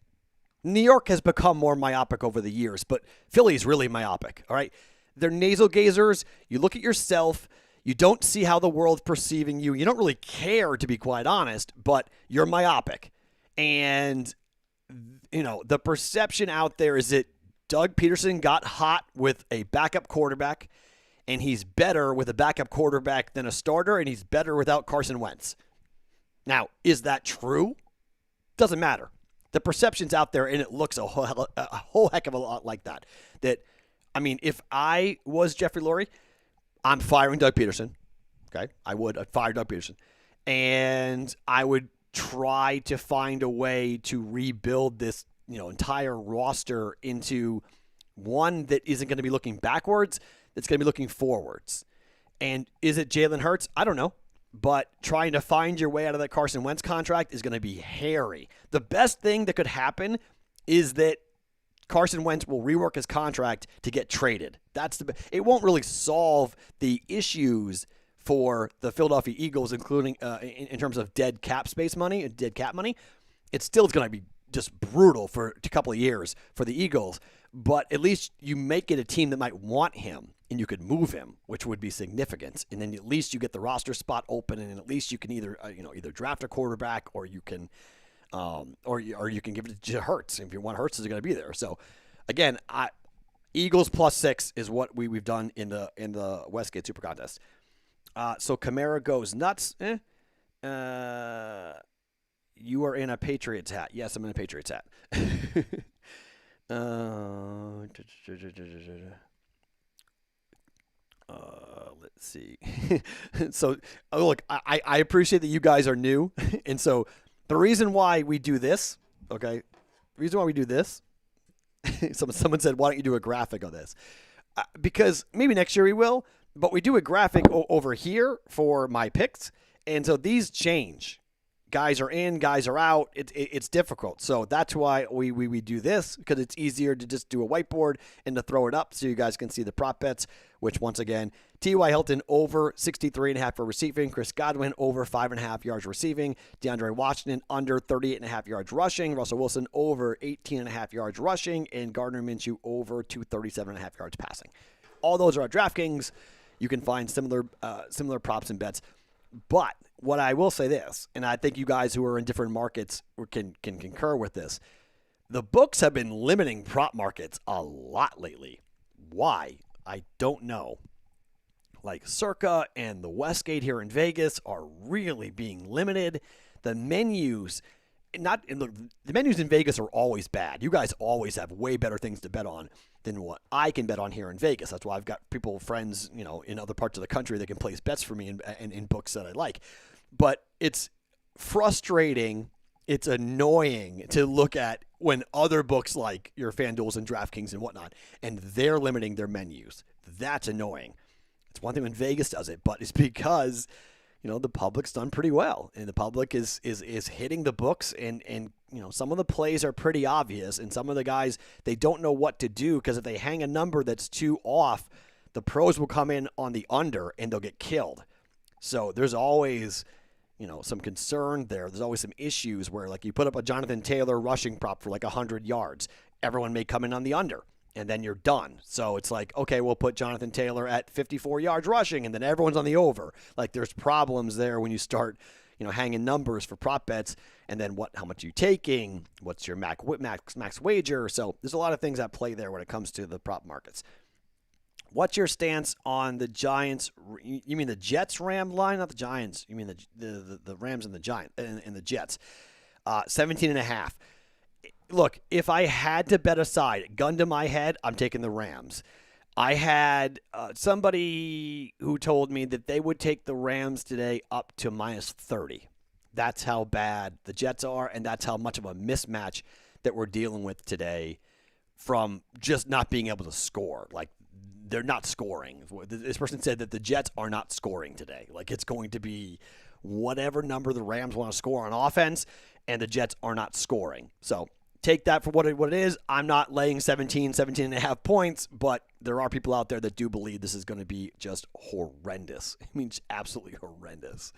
New York has become more myopic over the years, but Philly's really myopic. All right? They're nasal gazers. You look at yourself. You don't see how the world's perceiving you. You don't really care, to be quite honest, but you're myopic. And, the perception out there is that Doug Peterson got hot with a backup quarterback, and he's better with a backup quarterback than a starter, and he's better without Carson Wentz. Now, is that true? Doesn't matter. The perception's out there, and it looks a whole heck of a lot like that. If I was Jeffrey Lurie, I'm firing Doug Peterson. Okay? I'd fire Doug Peterson. And I would try to find a way to rebuild this, entire roster into one that isn't going to be looking backwards, that's going to be looking forwards. And is it Jalen Hurts? I don't know. But trying to find your way out of that Carson Wentz contract is going to be hairy. The best thing that could happen is that Carson Wentz will rework his contract to get traded. It won't really solve the issues for the Philadelphia Eagles, including in terms of dead cap money. It still is going to be just brutal for a couple of years for the Eagles. But at least you make it a team that might want him, and you could move him, which would be significant. And then at least you get the roster spot open, and at least you can either draft a quarterback, or you can, or you can give it to Hurts. If you want Hurts, is going to be there. So, again, Eagles +6 is what we've done in the Westgate Super Contest. So Kamara goes nuts. You are in a Patriots hat. Yes, I'm in a Patriots hat. Let's see. So, look, I appreciate that you guys are new. And so the reason why we do this, okay, Someone said, why don't you do a graphic of this? Because maybe next year we will, but we do a graphic over here for my picks. And so these change. Guys are in, guys are out. It's difficult. So that's why we do this, because it's easier to just do a whiteboard and to throw it up so you guys can see the prop bets, which once again, T.Y. Hilton over 63.5 for receiving, Chris Godwin over 5.5 yards receiving, DeAndre Washington under 38.5 yards rushing, Russell Wilson over 18.5 yards rushing, and Gardner Minshew over 237.5 yards passing. All those are at DraftKings. You can find similar props and bets. But what I will say this, and I think you guys who are in different markets can concur with this, the books have been limiting prop markets a lot lately. Why? I don't know. Like Circa and the Westgate here in Vegas are really being limited. The menus, the menus in Vegas are always bad. You guys always have way better things to bet on than what I can bet on here in Vegas. That's why I've got friends, in other parts of the country that can place bets for me in books that I like. But it's frustrating. It's annoying to look at when other books like your FanDuels and DraftKings and whatnot, and they're limiting their menus. That's annoying. It's one thing when Vegas does it, but it's because the public's done pretty well, and the public is hitting the books, and some of the plays are pretty obvious, and some of the guys, they don't know what to do, because if they hang a number that's too off, the pros will come in on the under and they'll get killed. So there's always some concern there. There's always some issues where, like, you put up a Jonathan Taylor rushing prop for like 100 yards, everyone may come in on the under, and then you're done. So it's like, okay, we'll put Jonathan Taylor at 54 yards rushing, and then everyone's on the over. Like, there's problems there when you start, hanging numbers for prop bets, and then how much you taking, what's your max wager. So there's a lot of things at play there when it comes to the prop markets. What's your stance on the Giants? You mean the Jets Ram line, not the Giants? You mean the Rams and the Giants and the Jets? 17.5. Look, if I had to bet a side, gun to my head, I'm taking the Rams. I had somebody who told me that they would take the Rams today up to -30. That's how bad the Jets are, and that's how much of a mismatch that we're dealing with today from just not being able to score. Like, they're not scoring. This person said that the Jets are not scoring today. Like, it's going to be whatever number the Rams want to score on offense, and the Jets are not scoring. So take that for what it is. I'm not laying 17.5 points, but there are people out there that do believe this is going to be just horrendous. I mean, just absolutely horrendous.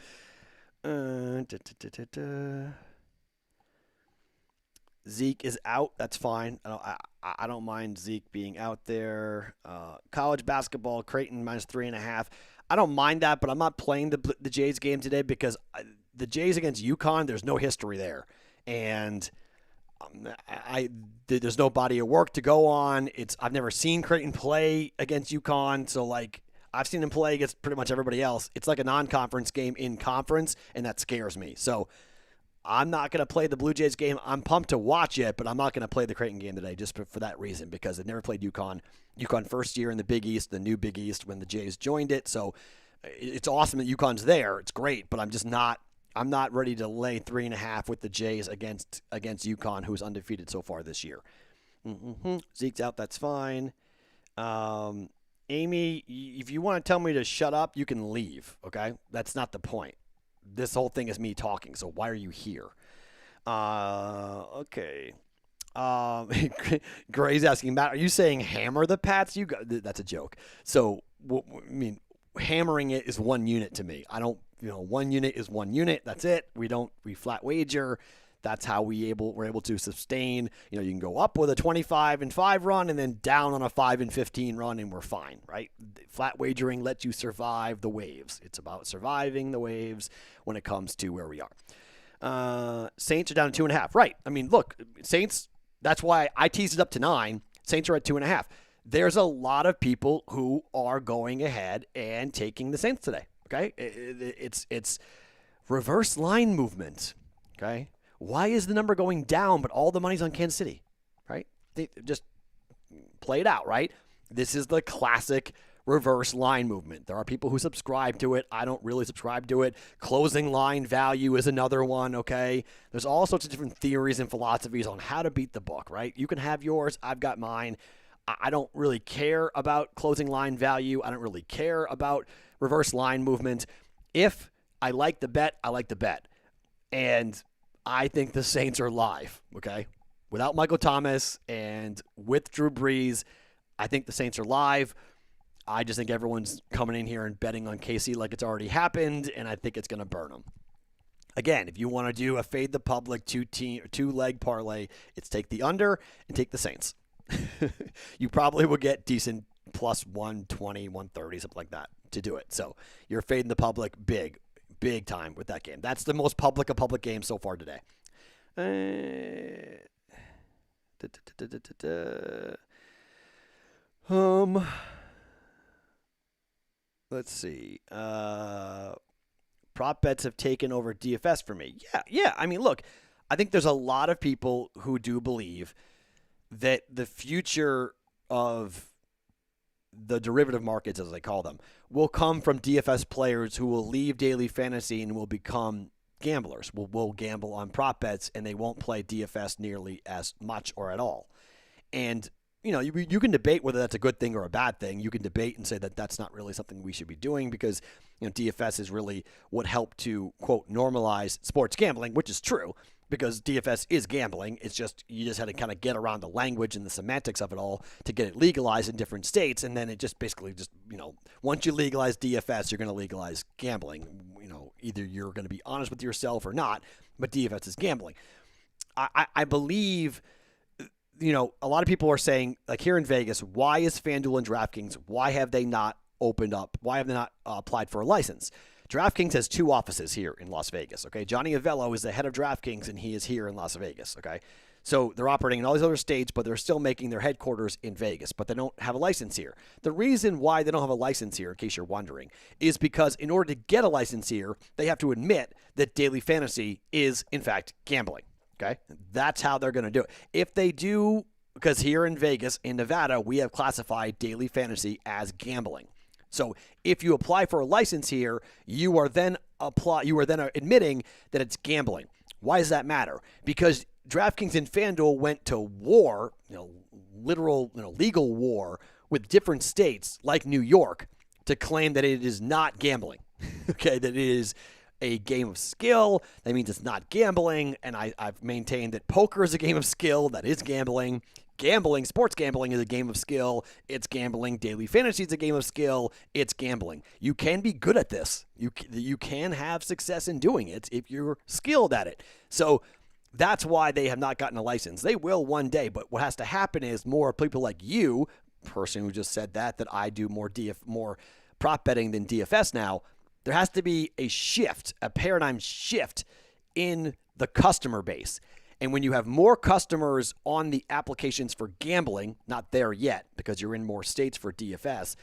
Zeke is out. That's fine. I don't mind Zeke being out there. College basketball, Creighton -3.5. I don't mind that, but I'm not playing the Jays game today because the Jays against UConn, there's no history there. And there's no body of work to go on. I've never seen Creighton play against UConn, so like I've seen him play against pretty much everybody else. It's like a non-conference game in conference, and that scares me. So I'm not going to play the Blue Jays game. I'm pumped to watch it, but I'm not going to play the Creighton game today just for that reason, because they've never played UConn. UConn first year in the Big East, the new Big East when the Jays joined it. So it's awesome that UConn's there. It's great, but I'm not ready to lay 3.5 with the Jays against UConn, who's undefeated so far this year. Zeke's out. That's fine. Amy, if you want to tell me to shut up, you can leave. Okay, that's not the point. This whole thing is me talking. So why are you here? Okay. Gray's asking, Matt, are you saying hammer the Pats? That's a joke. So I mean, hammering it is one unit to me. I don't. 1 unit is 1 unit. That's it. We flat wager. That's how we're able to sustain. You can go up with a 25-5 run and then down on a 5-15 run, and we're fine, right? Flat wagering lets you survive the waves. It's about surviving the waves when it comes to where we are. Saints are down to 2.5. Right. I mean, look, Saints, that's why I teased it up to 9. Saints are at 2.5. There's a lot of people who are going ahead and taking the Saints today. Okay, it's reverse line movement. Okay, why is the number going down, but all the money's on Kansas City? Right? They just play it out. Right? This is the classic reverse line movement. There are people who subscribe to it. I don't really subscribe to it. Closing line value is another one, okay? There's all sorts of different theories and philosophies on how to beat the book, right? You can have yours. I've got mine. I don't really care about closing line value. I don't really care about reverse line movement. If I like the bet, I like the bet. And I think the Saints are live, okay? Without Michael Thomas and with Drew Brees, I think the Saints are live. I just think everyone's coming in here and betting on KC like it's already happened, and I think it's going to burn them. Again, if you want to do a fade the public two-leg parlay, it's take the under and take the Saints. You probably will get decent plus 120, 130, something like that to do it. So you're fading the public big time with that game. That's the most public game so far today. Let's see. Prop bets have taken over DFS for me. Yeah. I mean, look, I think there's a lot of people who do believe that the future of the derivative markets, as they call them, will come from DFS players who will leave daily fantasy and will become gamblers. Will gamble on prop bets, and they won't play DFS nearly as much or at all. And you can debate whether that's a good thing or a bad thing. You can debate and say that that's not really something we should be doing because DFS is really what helped to, quote, normalize sports gambling, which is true because DFS is gambling. It's just you just had to kind of get around the language and the semantics of it all to get it legalized in different states. And then it just basically once you legalize DFS, you're going to legalize gambling. Either you're going to be honest with yourself or not, but DFS is gambling. I believe a lot of people are saying, like here in Vegas, why is FanDuel and DraftKings, why have they not opened up? Why have they not applied for a license? DraftKings has two offices here in Las Vegas, okay? Johnny Avello is the head of DraftKings, and he is here in Las Vegas, okay? So they're operating in all these other states, but they're still making their headquarters in Vegas, but they don't have a license here. The reason why they don't have a license here, in case you're wondering, is because in order to get a license here, they have to admit that daily fantasy is, in fact, gambling. Okay, that's how they're going to do it. If they do, because here in Vegas, in Nevada, we have classified daily fantasy as gambling. So if you apply for a license here, you are then admitting that it's gambling. Why does that matter? Because DraftKings and FanDuel went to war, literal, legal war with different states like New York to claim that it is not gambling. Okay, that it is a game of skill. That means it's not gambling. And I've maintained that poker is a game of skill. That is gambling. Sports gambling is a game of skill. It's gambling. Daily fantasy is a game of skill. It's gambling. You can be good at this. You can have success in doing it if you're skilled at it. So that's why they have not gotten a license. They will one day. But what has to happen is more people like you, person who just said that I do more prop betting than DFS now. There has to be a paradigm shift in the customer base. And when you have more customers on the applications for gambling, not there yet because you're in more states for DFS,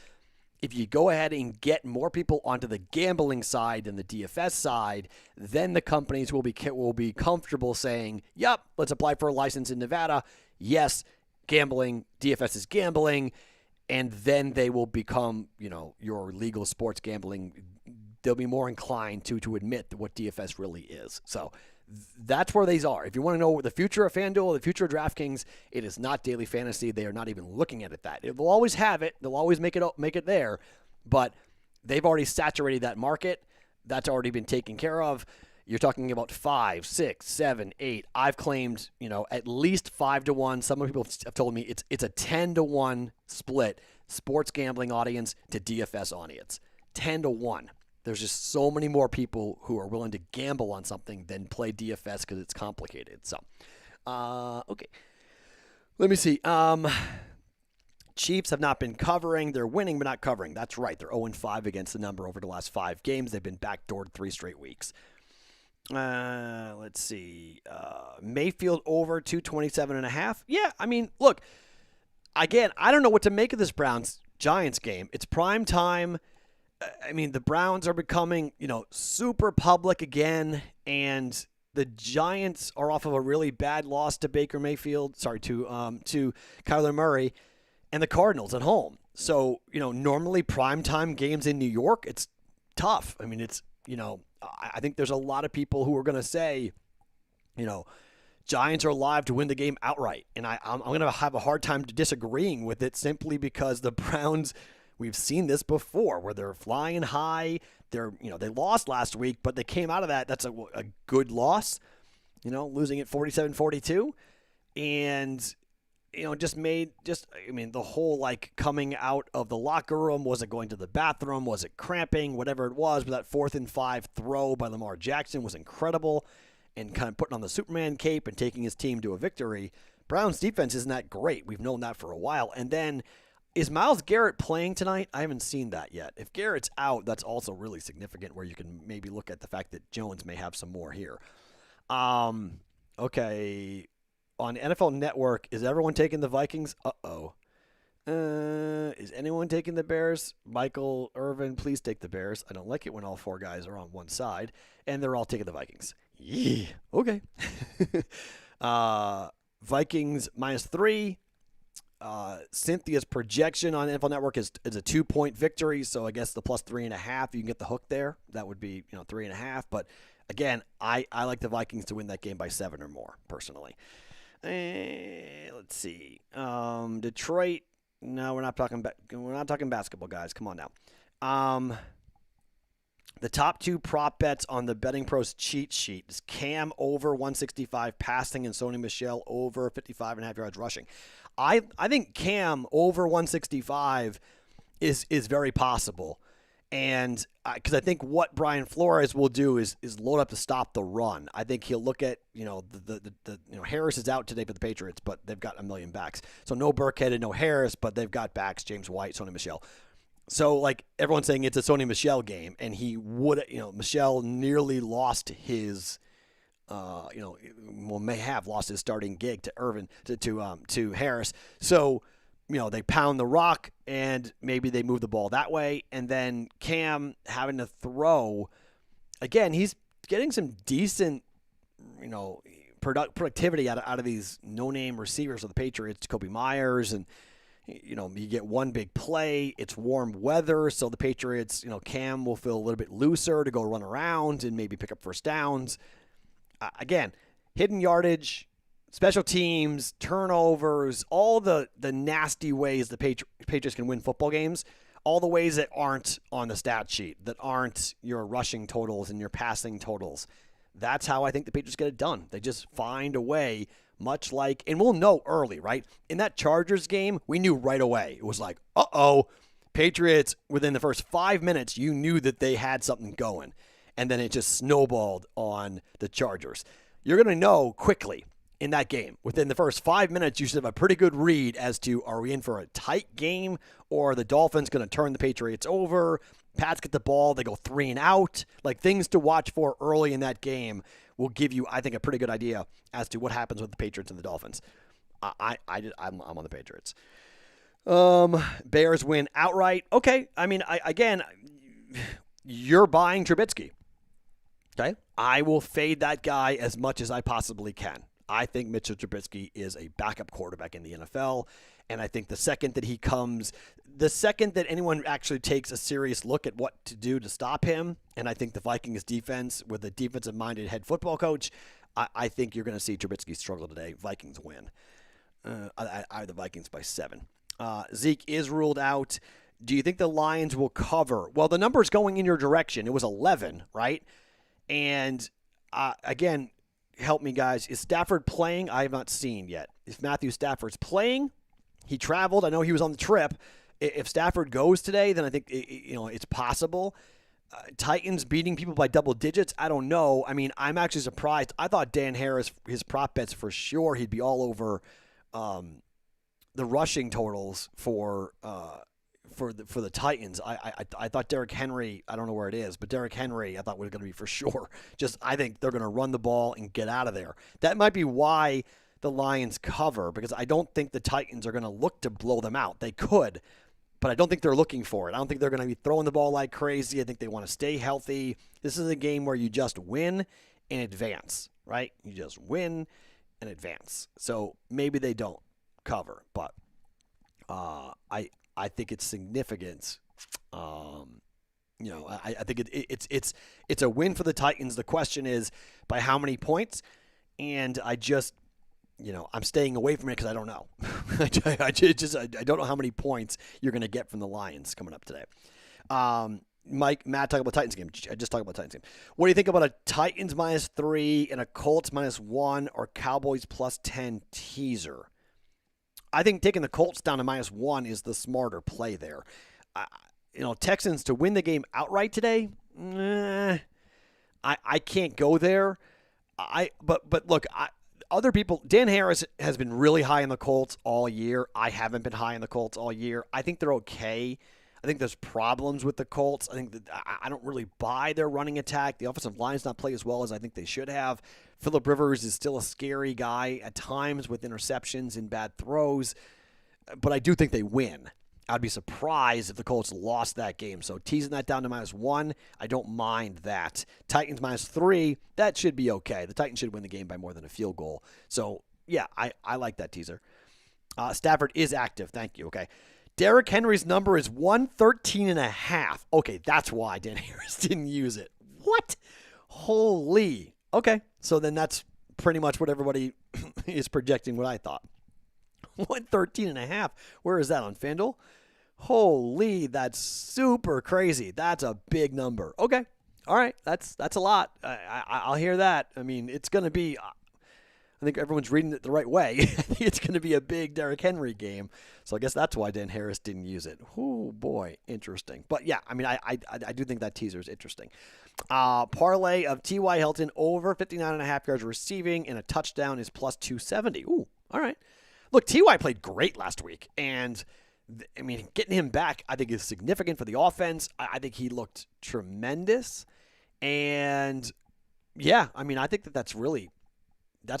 if you go ahead and get more people onto the gambling side than the DFS side, then the companies will be comfortable saying, yep, let's apply for a license in Nevada. Yes, gambling, DFS is gambling. And then they will become, your legal sports gambling. They'll be more inclined to admit what DFS really is. So that's where these are. If you want to know the future of FanDuel, the future of DraftKings, it is not daily fantasy. They are not even looking at it that. They'll always have it. They'll always make it there. But they've already saturated that market. That's already been taken care of. You're talking about 5, 6, 7, 8. I've claimed, at least 5-1. Some people have told me it's a 10-1 split. Sports gambling audience to DFS audience. 10-1. There's just so many more people who are willing to gamble on something than play DFS because it's complicated. So, okay. Let me see. Chiefs have not been covering. They're winning but not covering. That's right. They're 0-5 against the number over the last 5 games. They've been backdoored 3 straight weeks. Let's see. Mayfield over 227.5. Yeah, I mean, look. Again, I don't know what to make of this Browns-Giants game. It's prime time. I mean, the Browns are becoming, super public again, and the Giants are off of a really bad loss to to Kyler Murray, and the Cardinals at home. So, normally primetime games in New York, it's tough. I mean, I think there's a lot of people who are going to say, Giants are alive to win the game outright. And I'm going to have a hard time disagreeing with it simply because the Browns, we've seen this before where they're flying high. They lost last week, but they came out of that. That's a good loss, losing at 47-42. And, the whole coming out of the locker room, was it going to the bathroom? Was it cramping? Whatever it was, but that 4th and 5 throw by Lamar Jackson was incredible. And kind of putting on the Superman cape and taking his team to a victory. Browns defense isn't that great. We've known that for a while. And then, is Myles Garrett playing tonight? I haven't seen that yet. If Garrett's out, that's also really significant where you can maybe look at the fact that Jones may have some more here. Okay. On NFL Network, is everyone taking the Vikings? Uh-oh. Is anyone taking the Bears? Michael Irvin, please take the Bears. I don't like it when all 4 guys are on one side, and they're all taking the Vikings. Yeah. Okay. Vikings -3. Cynthia's projection on NFL Network is a 2-point victory, so I guess the +3.5, you can get the hook there. That would be 3.5. But again, I like the Vikings to win that game by 7 or more personally. Let's see. Detroit. No, we're not talking basketball, guys. Come on now. The top 2 prop bets on the Betting Pros cheat sheet is Cam over 165 passing and Sony Michel over 55.5 yards rushing. I think Cam over 165 is very possible. And because I think what Brian Flores will do is load up to stop the run. I think he'll look at, Harris is out today for the Patriots, but they've got a million backs. So no Burkhead and no Harris, but they've got backs, James White, Sony Michel. So, everyone's saying it's a Sony Michel game, and he would, Michel nearly lost his, may have lost his starting gig to Irvin, to Harris. So, they pound the rock, and maybe they move the ball that way. And then Cam having to throw, again, he's getting some decent, productivity out of these no-name receivers of the Patriots, Kobe Myers, and you get one big play. It's warm weather, so the Patriots, Cam will feel a little bit looser to go run around and maybe pick up first downs. Again, hidden yardage, special teams, turnovers, all the nasty ways the Patriots can win football games, all the ways that aren't on the stat sheet, that aren't your rushing totals and your passing totals. That's how I think the Patriots get it done. They just find a way. Much like, and we'll know early, right? In that Chargers game, we knew right away. It was like, Patriots, within the first 5 minutes, you knew that they had something going. And then it just snowballed on the Chargers. You're going to know quickly in that game. Within the first 5 minutes, you should have a pretty good read as to, are we in for a tight game, or are the Dolphins going to turn the Patriots over? Pats get the ball, they go 3 and out. Things to watch for early in that game will give you, I think, a pretty good idea as to what happens with the Patriots and the Dolphins. I'm on the Patriots. Bears win outright. Okay, again, you're buying Trubisky. Okay, I will fade that guy as much as I possibly can. I think Mitchell Trubisky is a backup quarterback in the NFL, and I think the second that anyone actually takes a serious look at what to do to stop him, and I think the Vikings defense with a defensive-minded head football coach, I think you're going to see Trubisky struggle today. Vikings win. I have the Vikings by 7. Zeke is ruled out. Do you think the Lions will cover? Well, the number's going in your direction. It was 11, right? And again, help me, guys. Is Stafford playing? I have not seen yet. If Matthew Stafford's playing, he traveled. I know he was on the trip. If Stafford goes today, then I think it's possible. Titans beating people by double digits, I don't know. I'm actually surprised. I thought Dan Harris, his prop bets for sure, he'd be all over the rushing totals for the Titans. I thought Derrick Henry, I don't know where it is, but Derrick Henry I thought was going to be for sure. I think they're going to run the ball and get out of there. That might be why the Lions cover, because I don't think the Titans are going to look to blow them out. They could, but I don't think they're looking for it. I don't think they're going to be throwing the ball like crazy. I think they want to stay healthy. This is a game where you just win and advance, right? You just win and advance. So maybe they don't cover, but I think it's significant. I think it's a win for the Titans. The question is by how many points, and I just, I'm staying away from it because I don't know. I don't know how many points you're going to get from the Lions coming up today. Matt talked about Titans game. I just talked about Titans game. What do you think about a Titans -3 and a Colts -1 or Cowboys +10 teaser? I think taking the Colts down to -1 is the smarter play there. Texans to win the game outright today, I can't go there. But look, other people, Dan Harris has been really high in the Colts all year. I haven't been high in the Colts all year. I think they're okay. I think there's problems with the Colts. I think that I don't really buy their running attack. The offensive line's not play as well as I think they should have. Phillip Rivers is still a scary guy at times with interceptions and bad throws, but I do think they win. I'd be surprised if the Colts lost that game. So teasing that down to -1, I don't mind that. Titans -3, that should be okay. The Titans should win the game by more than a field goal. So, yeah, I like that teaser. Stafford is active. Thank you. Okay. Derrick Henry's number is 113.5. Okay, that's why Dan Harris didn't use it. What? Holy. Okay, so then that's pretty much what everybody is projecting what I thought. 113.5. Where is that on FanDuel? Holy, that's super crazy. That's a big number. Okay, all right, that's a lot. I'll hear that. I mean, it's going to be. I think everyone's reading it the right way. I think it's going to be a big Derrick Henry game. So I guess that's why Dan Harris didn't use it. Oh, boy. Interesting. But, yeah, I mean, I do think that teaser is interesting. Parlay of T.Y. Hilton over 59.5 yards receiving and a touchdown is +270. Ooh, all right. Look, T.Y. played great last week. And, I mean, getting him back I think is significant for the offense. I think he looked tremendous. And, yeah, I mean, I think that's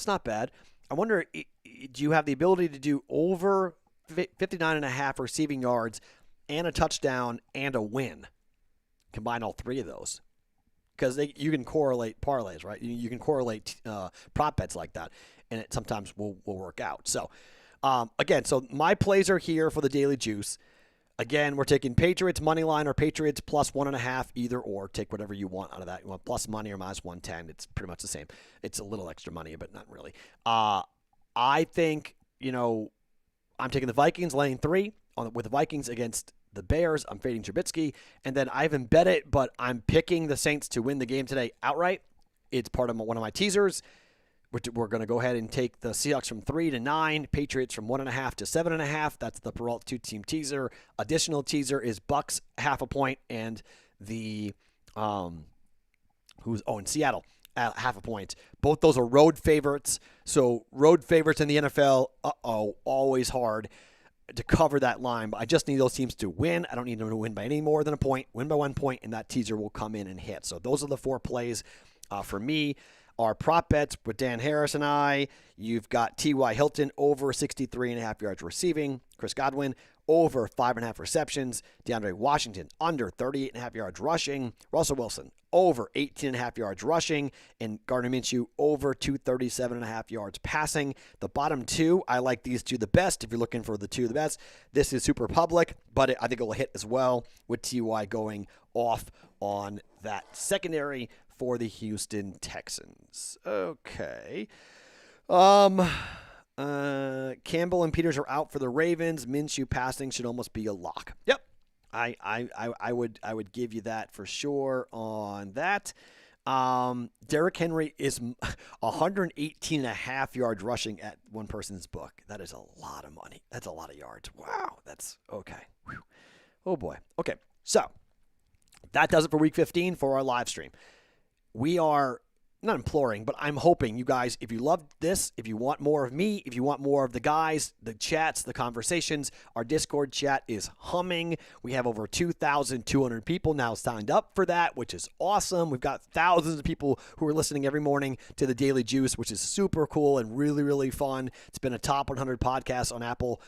not bad. I wonder, do you have the ability to do over 59.5 receiving yards and a touchdown and a win? Combine all three of those. Because you can correlate parlays, right? You can correlate prop bets like that, and it sometimes will work out. So, again, my plays are here for the Daily Juice. Again, we're taking Patriots money line or Patriots +1.5, either or. Take whatever you want out of that. You want plus money or -110. It's pretty much the same. It's a little extra money, but not really. I think, I'm taking the Vikings laying 3 with the Vikings against the Bears. I'm fading Trubisky. And then I haven't bet it, but I'm picking the Saints to win the game today outright. It's part of one of my teasers. We're going to go ahead and take the Seahawks from 3 to 9, Patriots from 1.5 to 7.5. That's the Perrault 2-team teaser. Additional teaser is Bucks ½ a point and the in Seattle at ½ a point. Both those are road favorites. So road favorites in the NFL, always hard to cover that line. But I just need those teams to win. I don't need them to win by any more than a point. Win by 1 point, and that teaser will come in and hit. So those are the 4 plays for me. Our prop bets with Dan Harris and I. You've got T.Y. Hilton over 63.5 yards receiving. Chris Godwin over 5.5 receptions. DeAndre Washington under 38.5 yards rushing. Russell Wilson over 18.5 yards rushing. And Gardner Minshew over 237.5 yards passing. The bottom 2, I like these 2 the best. If you're looking for the 2 the best, this is super public, but I think it will hit as well with T.Y. going off on that secondary for the Houston Texans. Okay. Campbell and Peters are out for the Ravens. Minshew passing should almost be a lock. Yep. I would give you that for sure on that. Derrick Henry is 118.5 yards rushing at one person's book. That is a lot of money. That's a lot of yards. Wow. That's okay. Whew. Oh boy. Okay. So that does it for week 15 for our live stream. We are not imploring, but I'm hoping you guys, if you love this, if you want more of me, if you want more of the guys, the chats, the conversations, our Discord chat is humming. We have over 2,200 people now signed up for that, which is awesome. We've got thousands of people who are listening every morning to the Daily Juice, which is super cool and really, really fun. It's been a top 100 podcast on Apple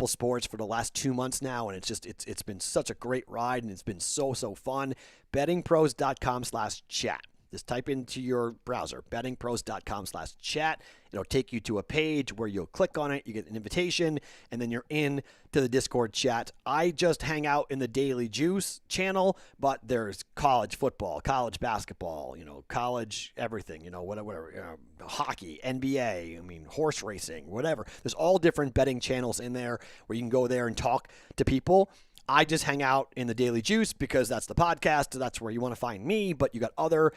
Sports for the last 2 months now, and it's been such a great ride, and it's been so fun. Bettingpros.com/chat. Just type into your browser, bettingpros.com/chat. It'll take you to a page where you'll click on it, you get an invitation, and then you're in to the Discord chat. I just hang out in the Daily Juice channel, but there's college football, college basketball, college everything, whatever, hockey, NBA, horse racing, whatever. There's all different betting channels in there where you can go there and talk to people. I just hang out in the Daily Juice because that's the podcast. That's where you want to find me. But you got other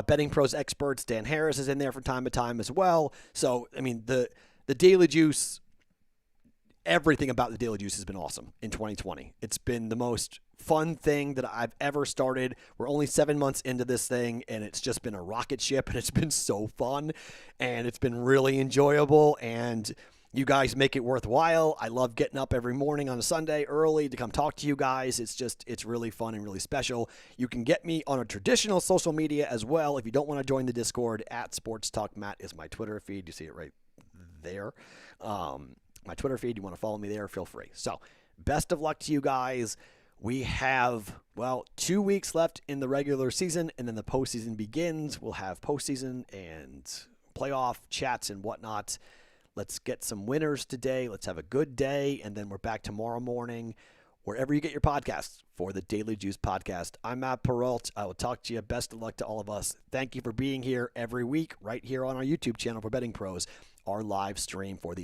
Betting Pros experts. Dan Harris is in there from time to time as well. So, the Daily Juice, everything about the Daily Juice has been awesome in 2020. It's been the most fun thing that I've ever started. We're only 7 months into this thing, and it's just been a rocket ship, and it's been so fun, and it's been really enjoyable, and you guys make it worthwhile. I love getting up every morning on a Sunday early to come talk to you guys. It's really fun and really special. You can get me on a traditional social media as well. If you don't want to join the Discord, @SportsTalkMatt is my Twitter feed. You see it right there. My Twitter feed, you want to follow me there, feel free. So, best of luck to you guys. We have, 2 weeks left in the regular season, and then the postseason begins. We'll have postseason and playoff chats and whatnot. Let's get some winners today. Let's have a good day, and then we're back tomorrow morning, wherever you get your podcasts, for the Daily Juice Podcast. I'm Matt Perrault. I will talk to you. Best of luck to all of us. Thank you for being here every week right here on our YouTube channel for Betting Pros, our live stream for the